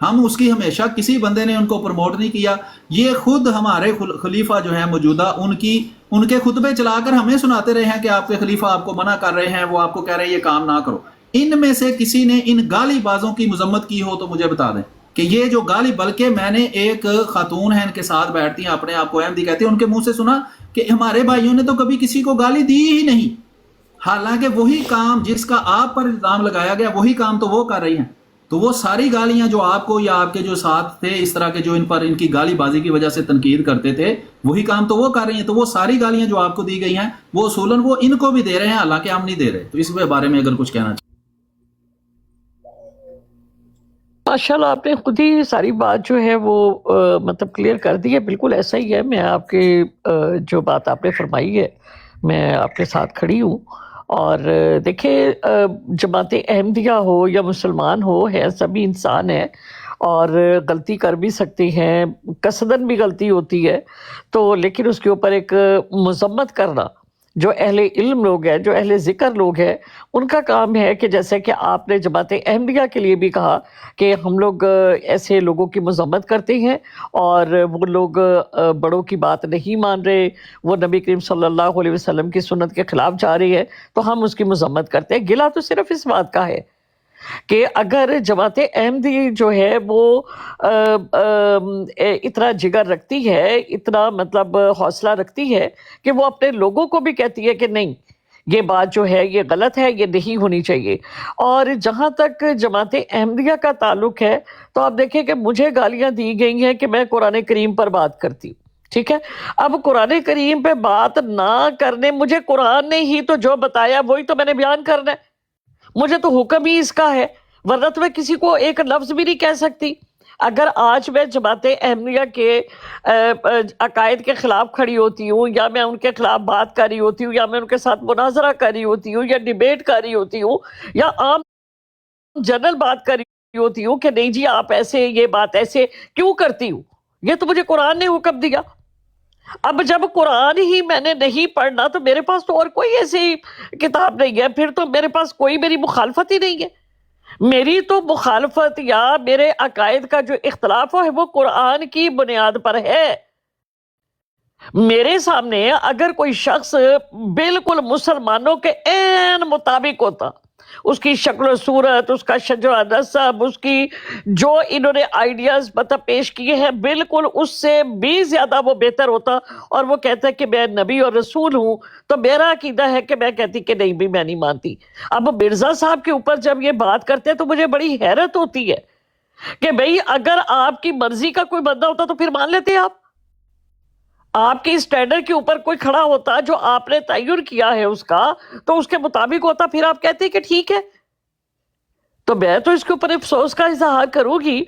ہم اس کی ہمیشہ کسی بندے نے ان کو پروموٹ نہیں کیا. یہ خود ہمارے خلیفہ جو ہیں موجودہ ان کے خطبے چلا کر ہمیں سناتے رہے ہیں کہ آپ کے خلیفہ آپ کو منع کر رہے ہیں, وہ آپ کو کہہ رہے ہیں یہ کام نہ کرو. ان میں سے کسی نے ان گالی بازوں کی مذمت کی ہو تو مجھے بتا دیں کہ یہ جو گالی, بلکہ میں نے ایک خاتون ہیں ان کے ساتھ بیٹھتی ہیں, اپنے آپ کو احمدی کہتے ہیں, ان کے منہ سے سنا کہ ہمارے بھائیوں نے تو کبھی کسی کو گالی دی ہی نہیں, حالانکہ وہی کام جس کا آپ پر الزام لگایا گیا وہی کام تو وہ کر رہی ہیں. تو وہ ساری گالیاں جو آپ کو یا آپ کے جو ساتھ تھے اس طرح کے جو ان پر ان کی گالی بازی کی وجہ سے تنقید کرتے تھے, وہی کام تو وہ کر رہی ہیں. تو وہ ساری گالیاں جو آپ کو دی گئی ہیں وہ اصولاً وہ ان کو بھی دے رہے ہیں, حالانکہ ہم نہیں دے رہے. تو اس بارے میں اگر کچھ کہنا چاہیے. ماشاءاللہ آپ نے خود ہی ساری بات جو ہے وہ مطلب کلیئر کر دی ہے. بالکل ایسا ہی ہے. میں آپ کے جو بات آپ نے فرمائی ہے میں آپ کے ساتھ کھڑی ہوں. اور دیکھیں جماعت احمدیہ ہو یا مسلمان ہو, ہے سبھی انسان ہیں اور غلطی کر بھی سکتے ہیں, قصدن بھی غلطی ہوتی ہے. تو لیکن اس کے اوپر ایک مذمت کرنا, جو اہل علم لوگ ہیں, جو اہل ذکر لوگ ہیں, ان کا کام ہے کہ جیسے کہ آپ نے جماعت احمدیہ کے لیے بھی کہا کہ ہم لوگ ایسے لوگوں کی مذمت کرتے ہیں اور وہ لوگ بڑوں کی بات نہیں مان رہے, وہ نبی کریم صلی اللہ علیہ وسلم کی سنت کے خلاف جا رہی ہے, تو ہم اس کی مذمت کرتے ہیں. گلہ تو صرف اس بات کا ہے کہ اگر جماعت احمدی جو ہے وہ اتنا جگر رکھتی ہے, اتنا مطلب حوصلہ رکھتی ہے کہ وہ اپنے لوگوں کو بھی کہتی ہے کہ نہیں یہ بات جو ہے یہ غلط ہے, یہ نہیں ہونی چاہیے. اور جہاں تک جماعت احمدیہ کا تعلق ہے تو آپ دیکھیں کہ مجھے گالیاں دی گئی ہیں کہ میں قرآن کریم پر بات کرتی ہوں, ٹھیک ہے. اب قرآن کریم پہ بات نہ کرنے, مجھے قرآن نے ہی تو جو بتایا وہی تو میں نے بیان کرنا ہے, مجھے تو حکم ہی اس کا ہے, ورنہ تو میں کسی کو ایک لفظ بھی نہیں کہہ سکتی. اگر آج میں جماعت احمدیہ کے عقائد کے خلاف کھڑی ہوتی ہوں, یا میں ان کے خلاف بات کر رہی ہوتی ہوں, یا میں ان کے ساتھ مناظرہ کر رہی ہوتی ہوں, یا ڈیبیٹ کر رہی ہوتی ہوں, یا عام جنرل بات کر رہی ہوتی ہوں کہ نہیں جی آپ ایسے, یہ بات ایسے کیوں کرتی ہوں, یہ تو مجھے قرآن نے حکم دیا. اب جب قرآن ہی میں نے نہیں پڑھنا تو میرے پاس تو اور کوئی ایسی کتاب نہیں ہے, پھر تو میرے پاس کوئی میری مخالفت ہی نہیں ہے. میری تو مخالفت یا میرے عقائد کا جو اختلاف ہے وہ قرآن کی بنیاد پر ہے. میرے سامنے اگر کوئی شخص بالکل مسلمانوں کے عین مطابق ہوتا, اس کی شکل و صورت, اس کا شجر و نسب, اس کی جو انہوں نے آئیڈیاز مطلب پیش کیے ہیں بالکل اس سے بھی زیادہ وہ بہتر ہوتا, اور وہ کہتا ہے کہ میں نبی اور رسول ہوں, تو میرا عقیدہ ہے کہ میں کہتی کہ نہیں بھی میں نہیں مانتی. اب مرزا صاحب کے اوپر جب یہ بات کرتے ہیں تو مجھے بڑی حیرت ہوتی ہے کہ بھئی اگر آپ کی مرضی کا کوئی بندہ ہوتا تو پھر مان لیتے آپ کی اسٹینڈرڈ کے اوپر کوئی کھڑا ہوتا جو آپ نے تعین کیا ہے اس کا, تو اس کے مطابق ہوتا, پھر آپ کہتے کہ ٹھیک ہے. تو میں تو اس کے اوپر افسوس کا اظہار کروں گی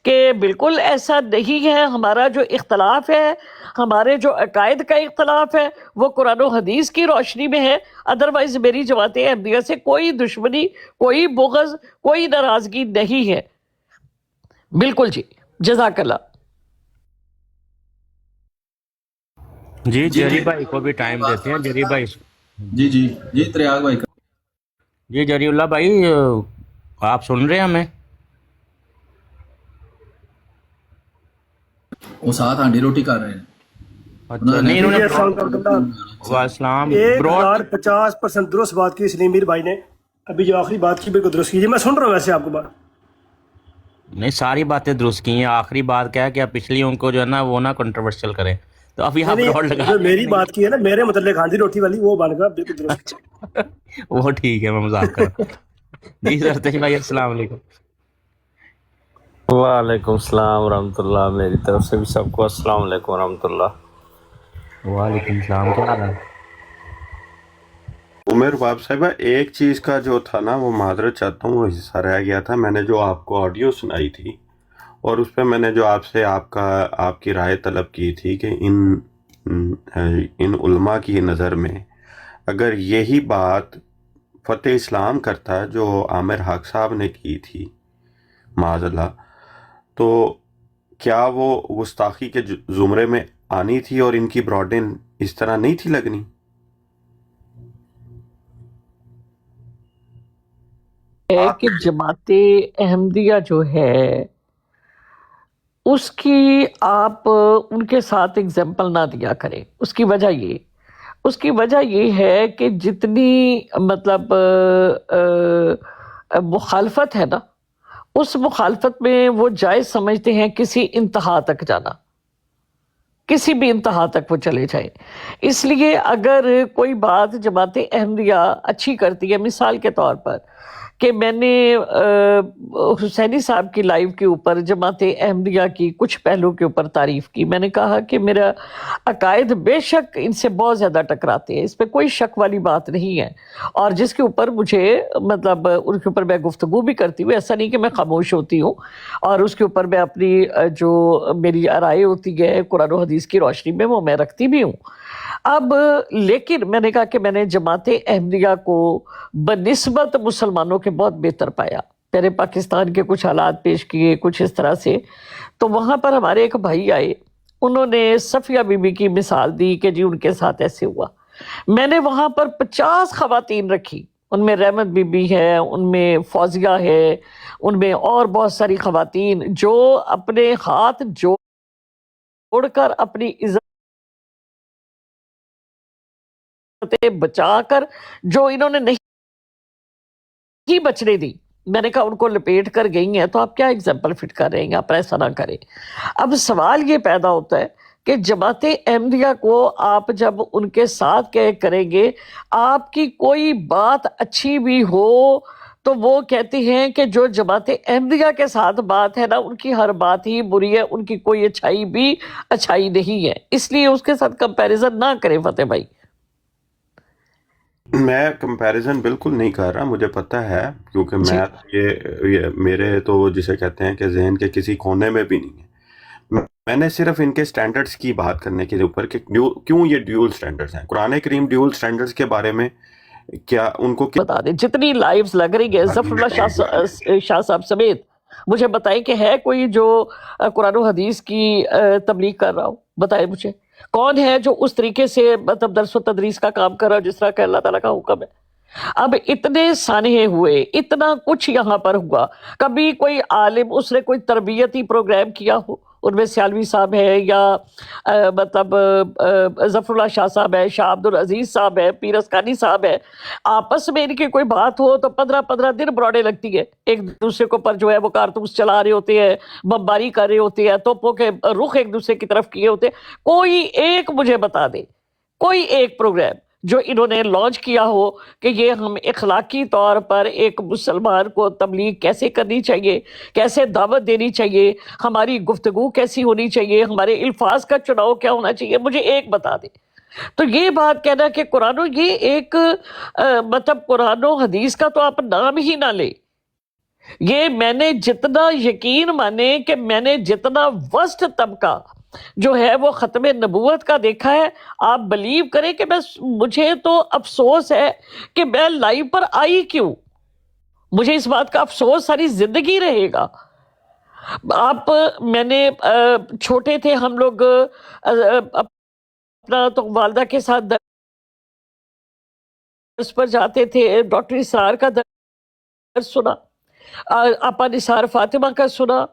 کہ بالکل ایسا نہیں ہے. ہمارا جو اختلاف ہے, ہمارے جو عقائد کا اختلاف ہے, وہ قرآن و حدیث کی روشنی میں ہے. ادروائز میری جماعت احمدیہ سے کوئی دشمنی, کوئی بغض, کوئی ناراضگی نہیں ہے. بالکل جی, جزاک اللہ. جی جری بھائی کو بھی ٹائم دیتے ہیں. جری بھائی, جی تریاغ بھائی. جی جری اللہ بھائی آپ سن رہے ہیں ہمیں؟ وہ ساتھ ہانڈی روٹی کر رہے ہیں. اچھا نہیں, انہوں نے السلام 1050% درست بات کی سلیم میر بھائی نے. ابھی جو آخری بات کی بالکل درست کی. میں سن رہا ہوں ویسے آپ کو بات. نہیں ساری باتیں درست کی ہیں. آخری بات کیا ہے کہ آپ پچھلی ان کو جو ہے نا وہ نا کنٹروورشل کریں, تو ابھی آپ جو میری بات کی ہے نا میرے متعلق ہانڈی روٹی والی, وہ بن گیا بالکل درست. وہ ٹھیک ہے, میں مذاق کر رہا ہوں. جی سرتیش بھائی السلام علیکم. وعلیکم السلام ورحمۃ اللہ. میری طرف سے بھی سب کو السلام علیکم ورحمۃ اللہ. وعلیکم السلام. کیا حال ہے عمر باب صاحبہ؟ ایک چیز کا جو تھا نا وہ معذرت چاہتا ہوں, وہ حصہ رہ گیا تھا. میں نے جو آپ کو آڈیو سنائی تھی اور اس پہ میں نے جو آپ سے آپ کی رائے طلب کی تھی کہ ان علماء کی نظر میں اگر یہی بات فتح اسلام کرتا جو عامر حق صاحب نے کی تھی معاذ اللہ, تو کیا وہ گستاخی کے زمرے میں آنی تھی اور ان کی براڈن اس طرح نہیں تھی لگنی؟ کہ جماعت احمدیہ جو ہے اس کی آپ ان کے ساتھ اگزامپل نہ دیا کریں. اس کی وجہ یہ ہے کہ جتنی مطلب مخالفت ہے نا، اس مخالفت میں وہ جائز سمجھتے ہیں کسی انتہا تک جانا، کسی بھی انتہا تک وہ چلے جائیں. اس لیے اگر کوئی بات جماعت احمدیہ اچھی کرتی ہے، مثال کے طور پر کہ میں نے حسینی صاحب کی لائیو کے اوپر جماعت احمدیہ کی کچھ پہلو کے اوپر تعریف کی، میں نے کہا کہ میرا عقائد بے شک ان سے بہت زیادہ ٹکراتے ہیں، اس پہ کوئی شک والی بات نہیں ہے، اور جس کے اوپر مجھے مطلب ان کے اوپر میں گفتگو بھی کرتی ہوں. ایسا نہیں کہ میں خاموش ہوتی ہوں، اور اس کے اوپر میں اپنی جو میری رائے ہوتی ہے قرآن و حدیث کی روشنی میں وہ میں رکھتی بھی ہوں. اب لیکن میں نے کہا کہ میں نے جماعت احمدیہ کو بنسبت مسلمانوں کے بہت بہتر پایا. میں نے پاکستان کے کچھ حالات پیش کیے کچھ اس طرح سے، تو وہاں پر ہمارے ایک بھائی آئے، انہوں نے صفیہ بی بی کی مثال دی کہ جی ان کے ساتھ ایسے ہوا. میں نے وہاں پر 50 خواتین رکھی، ان میں رحمت بی بی ہے، ان میں فوزیہ ہے، ان میں اور بہت ساری خواتین جو اپنے ہاتھ جوڑ کر اپنی عزت بچا کر جو انہوں نے نہیں بچنے دی، میں نے کہا ان کو لپیٹ کر گئی ہیں، تو آپ کیا ایگزامپل فٹ کر رہے ہیں؟ آپ ایسا نہ کریں. اب سوال یہ پیدا ہوتا ہے کہ جماعت احمدیہ کو آپ جب ان کے ساتھ کریں گے، آپ کی کوئی بات اچھی بھی ہو تو وہ کہتے ہیں کہ جو جماعت احمدیہ کے ساتھ بات ہے نا، ان کی ہر بات ہی بری ہے، ان کی کوئی اچھائی بھی اچھائی نہیں ہے. اس لیے اس کے ساتھ کمپیریزن نہ کریں فتح بھائی. میں کمپیریزن بالکل نہیں کر رہا، مجھے پتہ ہے، کیونکہ جی میں یہ میرے تو جسے کہتے ہیں کہ ذہن کے کسی کونے میں بھی نہیں ہے. میں نے صرف ان کے سٹینڈرڈز کی بات کرنے کے اوپر کہ کیوں یہ ڈیول سٹینڈرڈز ہیں. قرآن کریم ڈیول سٹینڈرڈز کے بارے میں کیا ان کو بتا دیں جتنی لائیوز لگ رہی ہے ظفر اللہ شاہ صاحب سمیت، مجھے بتائیں کہ ہے کوئی جو قرآن و حدیث کی تبلیغ کر رہا ہو؟ بتائیں مجھے کون ہے جو اس طریقے سے مطلب درس و تدریس کا کام کر رہا ہو جس طرح کہ اللہ تعالیٰ کا حکم ہے. اب اتنے سانحے ہوئے، اتنا کچھ یہاں پر ہوا، کبھی کوئی عالم اس نے کوئی تربیتی پروگرام کیا ہو؟ ان میں سیالوی صاحب ہے یا مطلب ظفر اللہ شاہ صاحب ہے، شاہ عبد العزیز صاحب ہے، پیر اسکانی صاحب ہے، آپس میں ان کی کوئی بات ہو تو 15 دن بروڑے لگتی ہے، ایک دوسرے کو پر جو ہے وہ کارتوس چلا رہے ہوتے ہیں، بمباری کر رہے ہوتے ہیں، توپوں کے رخ ایک دوسرے کی طرف کیے ہوتے ہیں. کوئی ایک مجھے بتا دے، کوئی ایک پروگرام جو انہوں نے لانچ کیا ہو کہ یہ ہم اخلاقی طور پر ایک مسلمان کو تبلیغ کیسے کرنی چاہیے، کیسے دعوت دینی چاہیے، ہماری گفتگو کیسی ہونی چاہیے، ہمارے الفاظ کا چناؤ کیا ہونا چاہیے، مجھے ایک بتا دے. تو یہ بات کہنا کہ یہ ایک مطلب قرآن و حدیث کا تو آپ نام ہی نہ لیں. یہ میں نے جتنا یقین مانے کہ میں نے جتنا وسط طبقہ جو ہے وہ ختم نبوت کا دیکھا ہے، آپ بلیو کریں کہ مجھے تو افسوس ہے کہ میں لائیو پر آئی کیوں. مجھے اس بات کا افسوس ساری زندگی رہے گا. میں نے چھوٹے تھے ہم لوگ اپنا تو والدہ کے ساتھ درس پر جاتے تھے، ڈاکٹر اسرار کا درس سنا، آپا نثار فاطمہ کا سنا،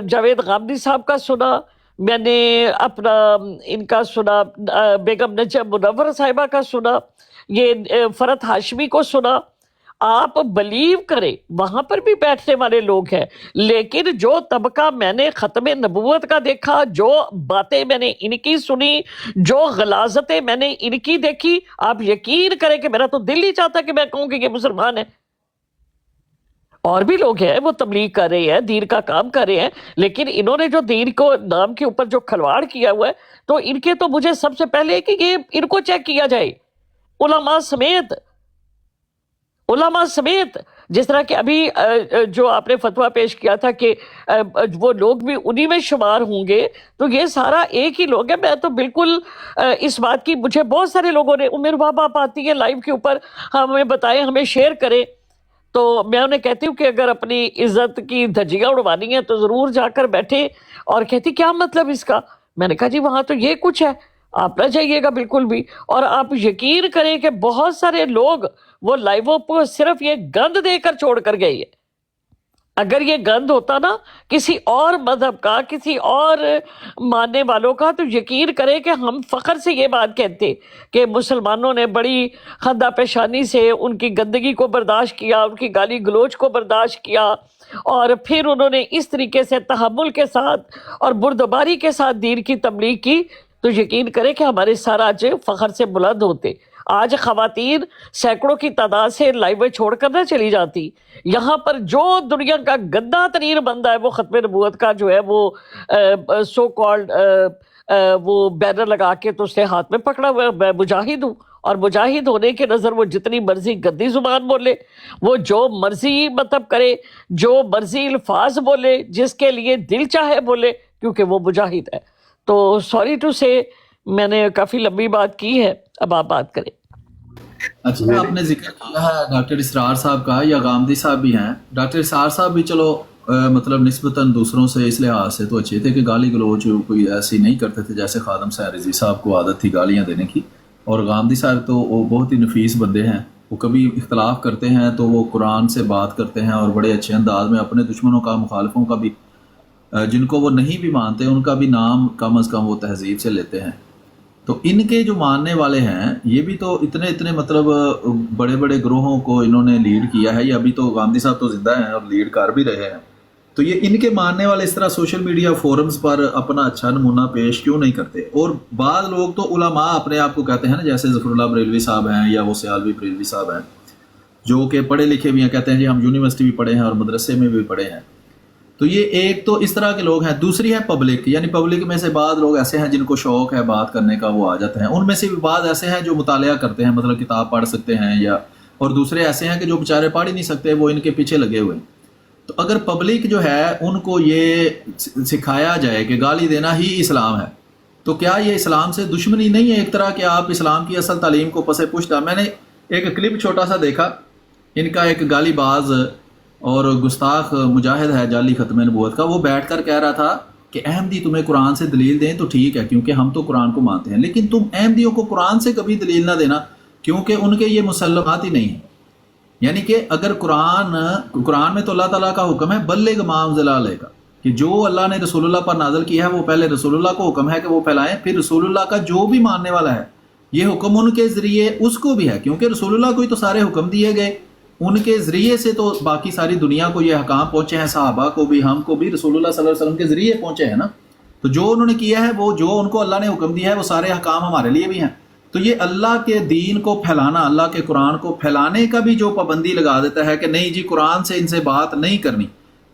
جاوید غامدی صاحب کا سنا، میں نے اپنا ان کا سنا، بیگم نجم منور صاحبہ کا سنا، یہ فرت ہاشمی کو سنا. آپ بلیو کریں وہاں پر بھی بیٹھنے والے لوگ ہیں، لیکن جو طبقہ میں نے ختم نبوت کا دیکھا، جو باتیں میں نے ان کی سنی، جو غلاظتیں میں نے ان کی دیکھی، آپ یقین کریں کہ میرا تو دل نہیں چاہتا کہ میں کہوں کہ یہ مسلمان ہے. اور بھی لوگ ہیں وہ تبلیغ کر رہے ہیں، دین کا کام کر رہے ہیں، لیکن انہوں نے جو دین کو نام کے اوپر جو کھلواڑ کیا ہوا ہے، تو ان کے تو مجھے سب سے پہلے کہ یہ ان کو چیک کیا جائے، علماء سمیت. جس طرح کہ ابھی جو آپ نے فتویٰ پیش کیا تھا کہ وہ لوگ بھی انہی میں شمار ہوں گے، تو یہ سارا ایک ہی لوگ ہے. میں تو بالکل اس بات کی، مجھے بہت سارے لوگوں نے عمر بابا آپ آتی ہے لائیو کے اوپر، ہمیں بتائیں، ہمیں شیئر کریں، تو میں انہیں کہتی ہوں کہ اگر اپنی عزت کی دھجیاں اڑوانی ہیں تو ضرور جا کر بیٹھے. اور کہتی کیا مطلب اس کا؟ میں نے کہا جی وہاں تو یہ کچھ ہے، آپ نہ جائیے گا بالکل بھی. اور آپ یقین کریں کہ بہت سارے لوگ وہ لائیووں کو صرف یہ گند دے کر چھوڑ کر گئے ہیں. اگر یہ گند ہوتا نا کسی اور مذہب کا، کسی اور ماننے والوں کا، تو یقین کرے کہ ہم فخر سے یہ بات کہتے کہ مسلمانوں نے بڑی خندہ پیشانی سے ان کی گندگی کو برداشت کیا، ان کی گالی گلوچ کو برداشت کیا، اور پھر انہوں نے اس طریقے سے تحمل کے ساتھ اور بردباری کے ساتھ دین کی تبلیغ کی، تو یقین کرے کہ ہمارے سر آج فخر سے بلند ہوتے۔ آج خواتین سینکڑوں کی تعداد سے لائیو چھوڑ کر نہ چلی جاتی، یہاں پر جو دنیا کا گندا ترین بندہ ہے وہ ختم نبوت کا جو ہے وہ سو کالڈ وہ بینر لگا کے تو اس نے ہاتھ میں پکڑا ہوا ہے، میں مجاہد ہوں، اور مجاہد ہونے کے نظر وہ جتنی مرضی گندی زبان بولے، وہ جو مرضی مطلب کرے، جو مرضی الفاظ بولے، جس کے لیے دل چاہے بولے، کیونکہ وہ مجاہد ہے۔ تو سوری ٹو سے میں نے کافی لمبی بات کی ہے، اب آپ بات کریں۔ اچھا، آپ نے ذکر کیا ہے ڈاکٹر اسرار صاحب کا، یا غامدی صاحب بھی ہیں۔ ڈاکٹر اسرار صاحب بھی چلو مطلب نسبتاً دوسروں سے اس لحاظ سے تو اچھے تھے کہ گالی گلوچ کوئی ایسی نہیں کرتے تھے جیسے خادم صاحب رضوی صاحب کو عادت تھی گالیاں دینے کی، اور غامدی صاحب تو وہ بہت ہی نفیس بندے ہیں، وہ کبھی اختلاف کرتے ہیں تو وہ قرآن سے بات کرتے ہیں، اور بڑے اچھے انداز میں اپنے دشمنوں کا، مخالفوں کا بھی، جن کو وہ نہیں بھی مانتے ان کا بھی نام کم از کم وہ تہذیب سے لیتے ہیں۔ تو ان کے جو ماننے والے ہیں یہ بھی تو اتنے مطلب بڑے بڑے گروہوں کو انہوں نے لیڈ کیا ہے، یا ابھی تو غامدی صاحب تو زندہ ہیں اور لیڈ کر بھی رہے ہیں، تو یہ ان کے ماننے والے اس طرح سوشل میڈیا فورمز پر اپنا اچھا نمونہ پیش کیوں نہیں کرتے؟ اور بعض لوگ تو علماء اپنے آپ کو کہتے ہیں نا، جیسے ظفر اللہ بریلوی صاحب ہیں یا وہ سیالوی بریلوی صاحب ہیں، جو کہ پڑھے لکھے بھی ہیں، کہتے ہیں جی ہم یونیورسٹی بھی پڑھے ہیں اور مدرسے میں بھی پڑھے ہیں۔ تو یہ ایک تو اس طرح کے لوگ ہیں۔ دوسری ہے پبلک، یعنی پبلک میں سے بعض لوگ ایسے ہیں جن کو شوق ہے بات کرنے کا، وہ آ جاتے ہیں، ان میں سے بھی بعض ایسے ہیں جو مطالعہ کرتے ہیں، مطلب کتاب پڑھ سکتے ہیں، یا اور دوسرے ایسے ہیں کہ جو بیچارے پڑھ ہی نہیں سکتے، وہ ان کے پیچھے لگے ہوئے ہیں۔ تو اگر پبلک جو ہے ان کو یہ سکھایا جائے کہ گالی دینا ہی اسلام ہے، تو کیا یہ اسلام سے دشمنی نہیں ہے ایک طرح کہ آپ اسلام کی اصل تعلیم کو پس پشت؟ میں نے ایک کلپ چھوٹا سا دیکھا، ان کا ایک گالی باز اور گستاخ مجاہد ہے جعلی ختم نبوت کا، وہ بیٹھ کر کہہ رہا تھا کہ احمدی تمہیں قرآن سے دلیل دیں تو ٹھیک ہے، کیونکہ ہم تو قرآن کو مانتے ہیں، لیکن تم احمدیوں کو قرآن سے کبھی دلیل نہ دینا، کیونکہ ان کے یہ مسلمات ہی نہیں ہیں۔ یعنی کہ اگر قرآن میں تو اللہ تعالیٰ کا حکم ہے بلغ ما انزل الیک، کہ جو اللہ نے رسول اللہ پر نازل کیا ہے وہ پہلے رسول اللہ کو حکم ہے کہ وہ پھیلائیں، پھر رسول اللہ کا جو بھی ماننے والا ہے یہ حکم ان کے ذریعے اس کو بھی ہے، کیونکہ رسول اللہ کو ہی تو سارے حکم دیے گئے، ان کے ذریعے سے تو باقی ساری دنیا کو یہ احکام پہنچے ہیں، صحابہ کو بھی، ہم کو بھی رسول اللہ صلی اللہ علیہ وسلم کے ذریعے پہنچے ہیں نا۔ تو جو انہوں نے کیا ہے، وہ جو ان کو اللہ نے حکم دیا ہے، وہ سارے احکام ہمارے لیے بھی ہیں۔ تو یہ اللہ کے دین کو پھیلانا، اللہ کے قرآن کو پھیلانے کا بھی جو پابندی لگا دیتا ہے کہ نہیں جی قرآن سے ان سے بات نہیں کرنی،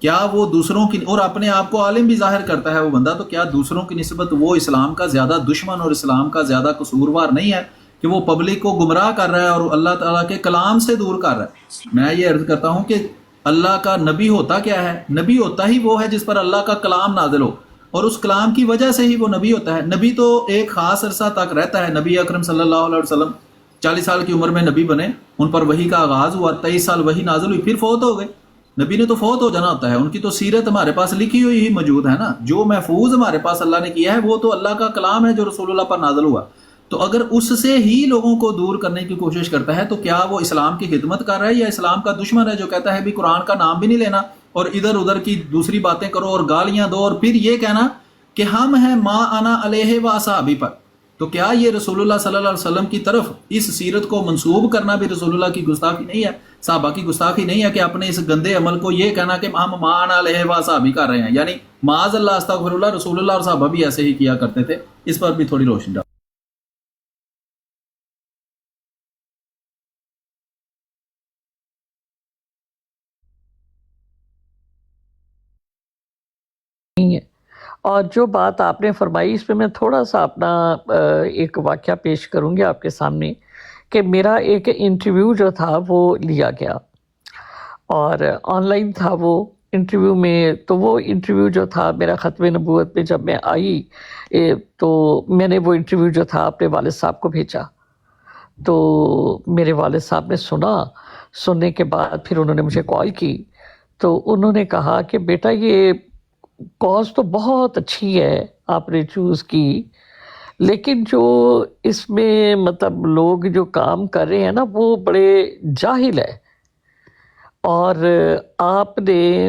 کیا وہ دوسروں کی، اور اپنے آپ کو عالم بھی ظاہر کرتا ہے وہ بندہ، تو کیا دوسروں کی نسبت وہ اسلام کا زیادہ دشمن اور اسلام کا زیادہ قصوروار نہیں ہے کہ وہ پبلک کو گمراہ کر رہا ہے اور اللہ تعالیٰ کے کلام سے دور کر رہا ہے؟ میں یہ عرض کرتا ہوں کہ اللہ کا نبی ہوتا کیا ہے؟ نبی ہوتا ہی وہ ہے جس پر اللہ کا کلام نازل ہو، اور اس کلام کی وجہ سے ہی وہ نبی ہوتا ہے۔ نبی تو ایک خاص عرصہ تک رہتا ہے، نبی اکرم صلی اللہ علیہ وسلم 40 سال کی عمر میں نبی بنے، ان پر وحی کا آغاز ہوا، 23 سال وحی نازل ہوئی، پھر فوت ہو گئے۔ نبی نے تو فوت ہو جانا ہوتا ہے، ان کی تو سیرت ہمارے پاس لکھی ہوئی ہی موجود ہے نا، جو محفوظ ہمارے پاس اللہ نے کیا ہے وہ تو اللہ کا کلام ہے جو رسول اللہ پر نازل ہوا۔ تو اگر اس سے ہی لوگوں کو دور کرنے کی کوشش کرتا ہے تو کیا وہ اسلام کی خدمت کر رہا ہے یا اسلام کا دشمن ہے جو کہتا ہے بھی قرآن کا نام بھی نہیں لینا اور ادھر ادھر کی دوسری باتیں کرو اور گالیاں دو، اور پھر یہ کہنا کہ ہم ہیں ما انا علیہ و اصحابی پر؟ تو کیا یہ رسول اللہ صلی اللہ علیہ وسلم کی طرف اس سیرت کو منسوب کرنا بھی رسول اللہ کی گستاخی نہیں ہے، صحابہ کی گستاخی نہیں ہے کہ اپنے اس گندے عمل کو یہ کہنا کہ ہم ما انا علیہ و اصحابی کر رہے ہیں؟ یعنی معاذ اللہ استغفر اللہ، رسول اللہ اور صحابہ بھی ایسے ہی کیا کرتے تھے۔ اس پر بھی تھوڑی روشنی ڈال۔ اور جو بات آپ نے فرمائی اس پہ میں تھوڑا سا اپنا ایک واقعہ پیش کروں گی آپ کے سامنے، کہ میرا ایک انٹرویو جو تھا وہ لیا گیا اور آن لائن تھا وہ انٹرویو میں، تو وہ انٹرویو جو تھا میرا ختم نبوت پہ جب میں آئی تو میں نے وہ انٹرویو جو تھا اپنے والد صاحب کو بھیجا، تو میرے والد صاحب نے سننے کے بعد پھر انہوں نے مجھے کال کی، تو انہوں نے کہا کہ بیٹا یہ کاز تو بہت اچھی ہے آپ نے چوز کی، لیکن جو اس میں مطلب لوگ جو کام کر رہے ہیں نا وہ بڑے جاہل ہے، اور آپ نے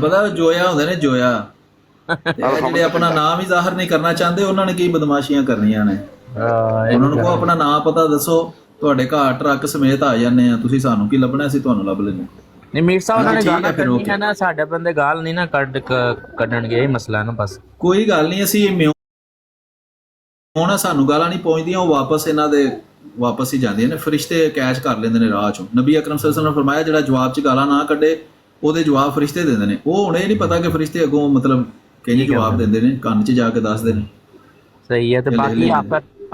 ਪਤਾ ਜੋਇਆ ਹੁੰਦੇ ਨੇ, ਜੋਇਆ ਜਿਹੜੇ ਆਪਣਾ ਨਾਮ ਹੀ ਜ਼ਾਹਰ ਨਹੀਂ ਕਰਨਾ ਚਾਹੁੰਦੇ, ਉਹਨਾਂ ਨੇ ਕੀ ਬਦਮਾਸ਼ੀਆਂ ਕਰਨੀਆਂ ਨੇ। ਉਹਨਾਂ ਨੂੰ ਕਹੋ ਆਪਣਾ ਨਾਮ ਪਤਾ ਦੱਸੋ, ਤੁਹਾਡੇ ਘਰ ਟਰੱਕ ਸਮੇਤ ਆ ਜਾਂਦੇ ਆ, ਤੁਸੀਂ ਸਾਨੂੰ ਕੀ ਲੱਭਣਾ, ਅਸੀਂ ਤੁਹਾਨੂੰ ਲੱਭ ਲੈਂਦੇ। ਨਹੀਂ ਮੀਰ ਸਾਹਿਬ ਉਹਨਾਂ ਨੇ ਗਾਲਾਂ ਕੱਢਣੀਆਂ ਨਾ, ਸਾਡੇ ਬੰਦੇ ਗਾਲ ਨਹੀਂ ਨਾ ਕੱਢਣਗੇ, ਇਹ ਮਸਲਾ ਹੈ ਨਾ ਬਸ। ਕੋਈ ਗੱਲ ਨਹੀਂ, ਅਸੀਂ ਹੁਣ ਸਾਨੂੰ ਗਾਲਾਂ ਨਹੀਂ ਪਹੁੰਚਦੀਆਂ, ਉਹ ਵਾਪਸ ਇਹਨਾਂ ਦੇ ਵਾਪਸ ਹੀ ਜਾਂਦੀਆਂ ਨੇ, ਫਰਿਸ਼ਤੇ ਕੈਚ ਕਰ ਲੈਂਦੇ ਨੇ ਰਾਹ ਚੋਂ। ਨਬੀ ਅਕਰਮ ਸੱਲੱਲਾਹੁ ਅਲੈਹਿ ਵਸੱਲਮ ਨੇ ਫਰਮਾਇਆ ਜਿਹੜਾ ਜਵਾਬ 'ਚ ਗਾਲਾਂ ਨਾ ਕੱਢੇ ਉਹਦੇ ਜਵਾਬ ਫਰਿਸ਼ਤੇ ਦਿੰਦੇ ਨੇ। ਉਹ ਹੁਣ ਇਹ ਨਹੀਂ ਪਤਾ ਕਿ ਫਰਿਸ਼ਤੇ ਅੱਗੋਂ ਮਤਲਬ ਕਿੰਨੇ ਜਵਾਬ ਦਿੰਦੇ ਨੇ, ਕੰਨ 'ਚ ਜਾ ਕੇ ਦੱਸਦੇ ਨੇ। ਸਹੀ ਹੈ। ਤੇ ਬਾਕੀ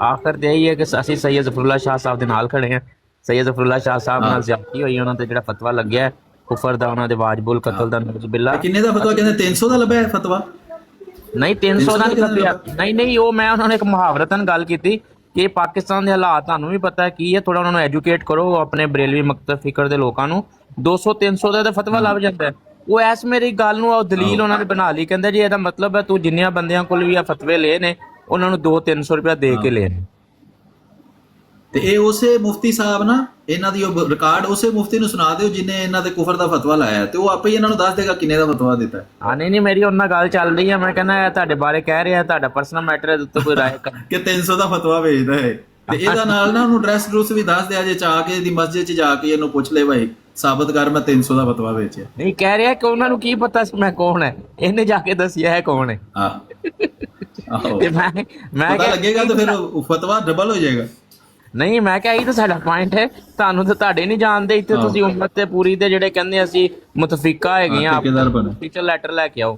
ਆਖਰ ਤੇ ਇਹੀ ਹੈ ਕਿ ਅਸੀਂ ਸੈਯਦ ਜ਼ਫਰੁੱਲਾ ਸ਼ਾਹ ਸਾਹਿਬ ਦੇ ਨਾਲ ਖੜੇ ਹਾਂ। ਸੈਯਦ ਜ਼ਫਰੁੱਲਾ ਸ਼ਾਹ ਸਾਹਿਬ ਨਾਲ ਜ਼ਿਆਦਤੀ ਹੋਈ, ਉਹਨਾਂ ਤੇ ਜਿਹੜਾ ਫਤਵਾ ਲੱਗਿਆ ਕੁਫਰ ਦਾ, ਉਹਨਾਂ ਦੇ ਵਾਜਬੁਲ ਕਤਲ ਦਾ, ਨਊਜ਼ ਬਿੱਲਾ। ਕਿੰਨੇ ਦਾ ਫਤਵਾ ਕਹਿੰਦੇ? 300 ਦਾ ਲੱਭਿਆ ਫਤਵਾ? ਨਹੀਂ 300 ਦਾ ਨਹੀਂ, ਉਹ ਮੈਂ ਉਹਨਾਂ ਨੇ ਇੱਕ ਮੁਹਾਵਰਤਨ ਗੱਲ ਕੀਤੀ ਕਿ ਪਾਕਿਸਤਾਨ ਦੇ ਹਾਲਾਤ ਤੁਹਾਨੂੰ ਵੀ ਪਤਾ ਕੀ ਹੈ, ਥੋੜਾ ਉਹਨਾਂ ਨੂੰ ਐਜੂਕੇਟ ਕਰੋ, ਆਪਣੇ ਬਰੇਲਵੀ ਮਕਤਬ ਫਿਕਰ ਦੇ ਲੋਕਾਂ ਨੂੰ। 200-300 ਦਾ ਫਤਵਾ ਲੱਭ ਜਾਂਦਾ। ਉਹ ਐਸ ਮੇਰੀ ਗੱਲ ਨੂੰ ਦਲੀਲ ਉਹਨਾਂ ਨੇ ਬਣਾ ਲਈ, ਕਹਿੰਦੇ ਜੀ ਇਹਦਾ ਮਤਲਬ ਹੈ ਤੂੰ ਜਿੰਨੀਆਂ ਬੰਦਿਆਂ ਕੋਲ ਵੀ ਆ ਫਤਵੇ ਲਏ ਨੇ ਉਹਨਾਂ ਨੂੰ 200-300 ਰੁਪਇਆ ਦੇ ਕੇ ਲਏ ਨੇ। ਤੇ ਇਹ ਉਸੇ ਮੁਫਤੀ ਸਾਹਿਬ ਨਾ, ਇਹਨਾਂ ਦੀ ਉਹ ਰਿਕਾਰਡ ਉਸੇ ਮੁਫਤੀ ਨੂੰ ਸੁਣਾ ਦਿਓ ਜਿਹਨੇ ਇਹਨਾਂ ਦੇ ਕੁਫਰ ਦਾ ਫਤਵਾ ਲਾਇਆ, ਤੇ ਉਹ ਆਪੇ ਹੀ ਇਹਨਾਂ ਨੂੰ ਦੱਸ ਦੇਗਾ ਕਿੰਨੇ ਦਾ ਫਤਵਾ ਦਿੱਤਾ। ਹਾਂ ਨਹੀਂ ਮੇਰੀ ਉਹਨਾਂ ਨਾਲ ਗੱਲ ਚੱਲ ਰਹੀ ਹੈ, ਮੈਂ ਕਹਿੰਦਾ ਤੁਹਾਡੇ ਬਾਰੇ ਕਹਿ ਰਿਹਾ, ਤੁਹਾਡਾ ਪਰਸਨਲ ਮੈਟਰ ਹੈ, ਉੱਤੇ ਕੋਈ ਰਾਏ ਕਿ 300 ਦਾ ਫਤਵਾ ਭੇਜਦਾ ਹੈ। ਤੇ ਇਹਦਾ ਨਾਲ ਨਾ ਉਹਨੂੰ ਡਰੈਸ ਡਰੂਸ ਵੀ ਦੱਸ ਦਿਆ, ਜੇ ਚਾਹ ਕੇ ਇਹਦੀ ਮਸਜਿਦ 'ਚ ਜਾ ਕੇ ਇਹਨੂੰ ਪੁੱਛ ਲੈ ਭਾਈ ਸਾਬਤ ਕਰ ਮੈਂ 300 ਦਾ ਫਤਵਾ ਵੇਚਿਆ। ਨਹੀਂ ਕਹਿ ਰਿਹਾ ਕਿ ਉਹਨਾਂ ਨੂੰ ਕੀ ਪਤਾ ਸੀ ਮੈਂ ਕੌਣ ਹੈ, ਇਹਨੇ ਜਾ ਕੇ ਦੱਸਿਆ ਹੈ ਕੌਣ ਹੈ। ਆਹੋ ਮੈਂ ਪਤਾ ਲੱਗੇਗਾ ਤਾਂ ਫਿਰ ਫਤਵਾ ਡਬਲ ਹੋ ਜਾਏਗਾ। ਨਹੀਂ ਮੈਂ ਕਿਹਾ ਇਹੀ ਤਾਂ ਸਾਡਾ ਪੁਆਇੰਟ ਹੈ, ਤੁਹਾਨੂੰ ਤਾਂ ਤੁਹਾਡੇ ਨਹੀਂ ਜਾਣਦੇ ਇੱਥੇ, ਤੁਸੀਂ ਉਮਤ ਤੇ ਪੂਰੀ ਦੇ ਜਿਹੜੇ ਕਹਿੰਦੇ ਅਸੀਂ ਮੁਤਫਿਕਾ ਹੈਗੇ ਆ, ਠੇਕੇਦਾਰ ਬਣੇ। ਟੀਚਰ ਲੈਟਰ ਲੈ ਕੇ ਆਓ।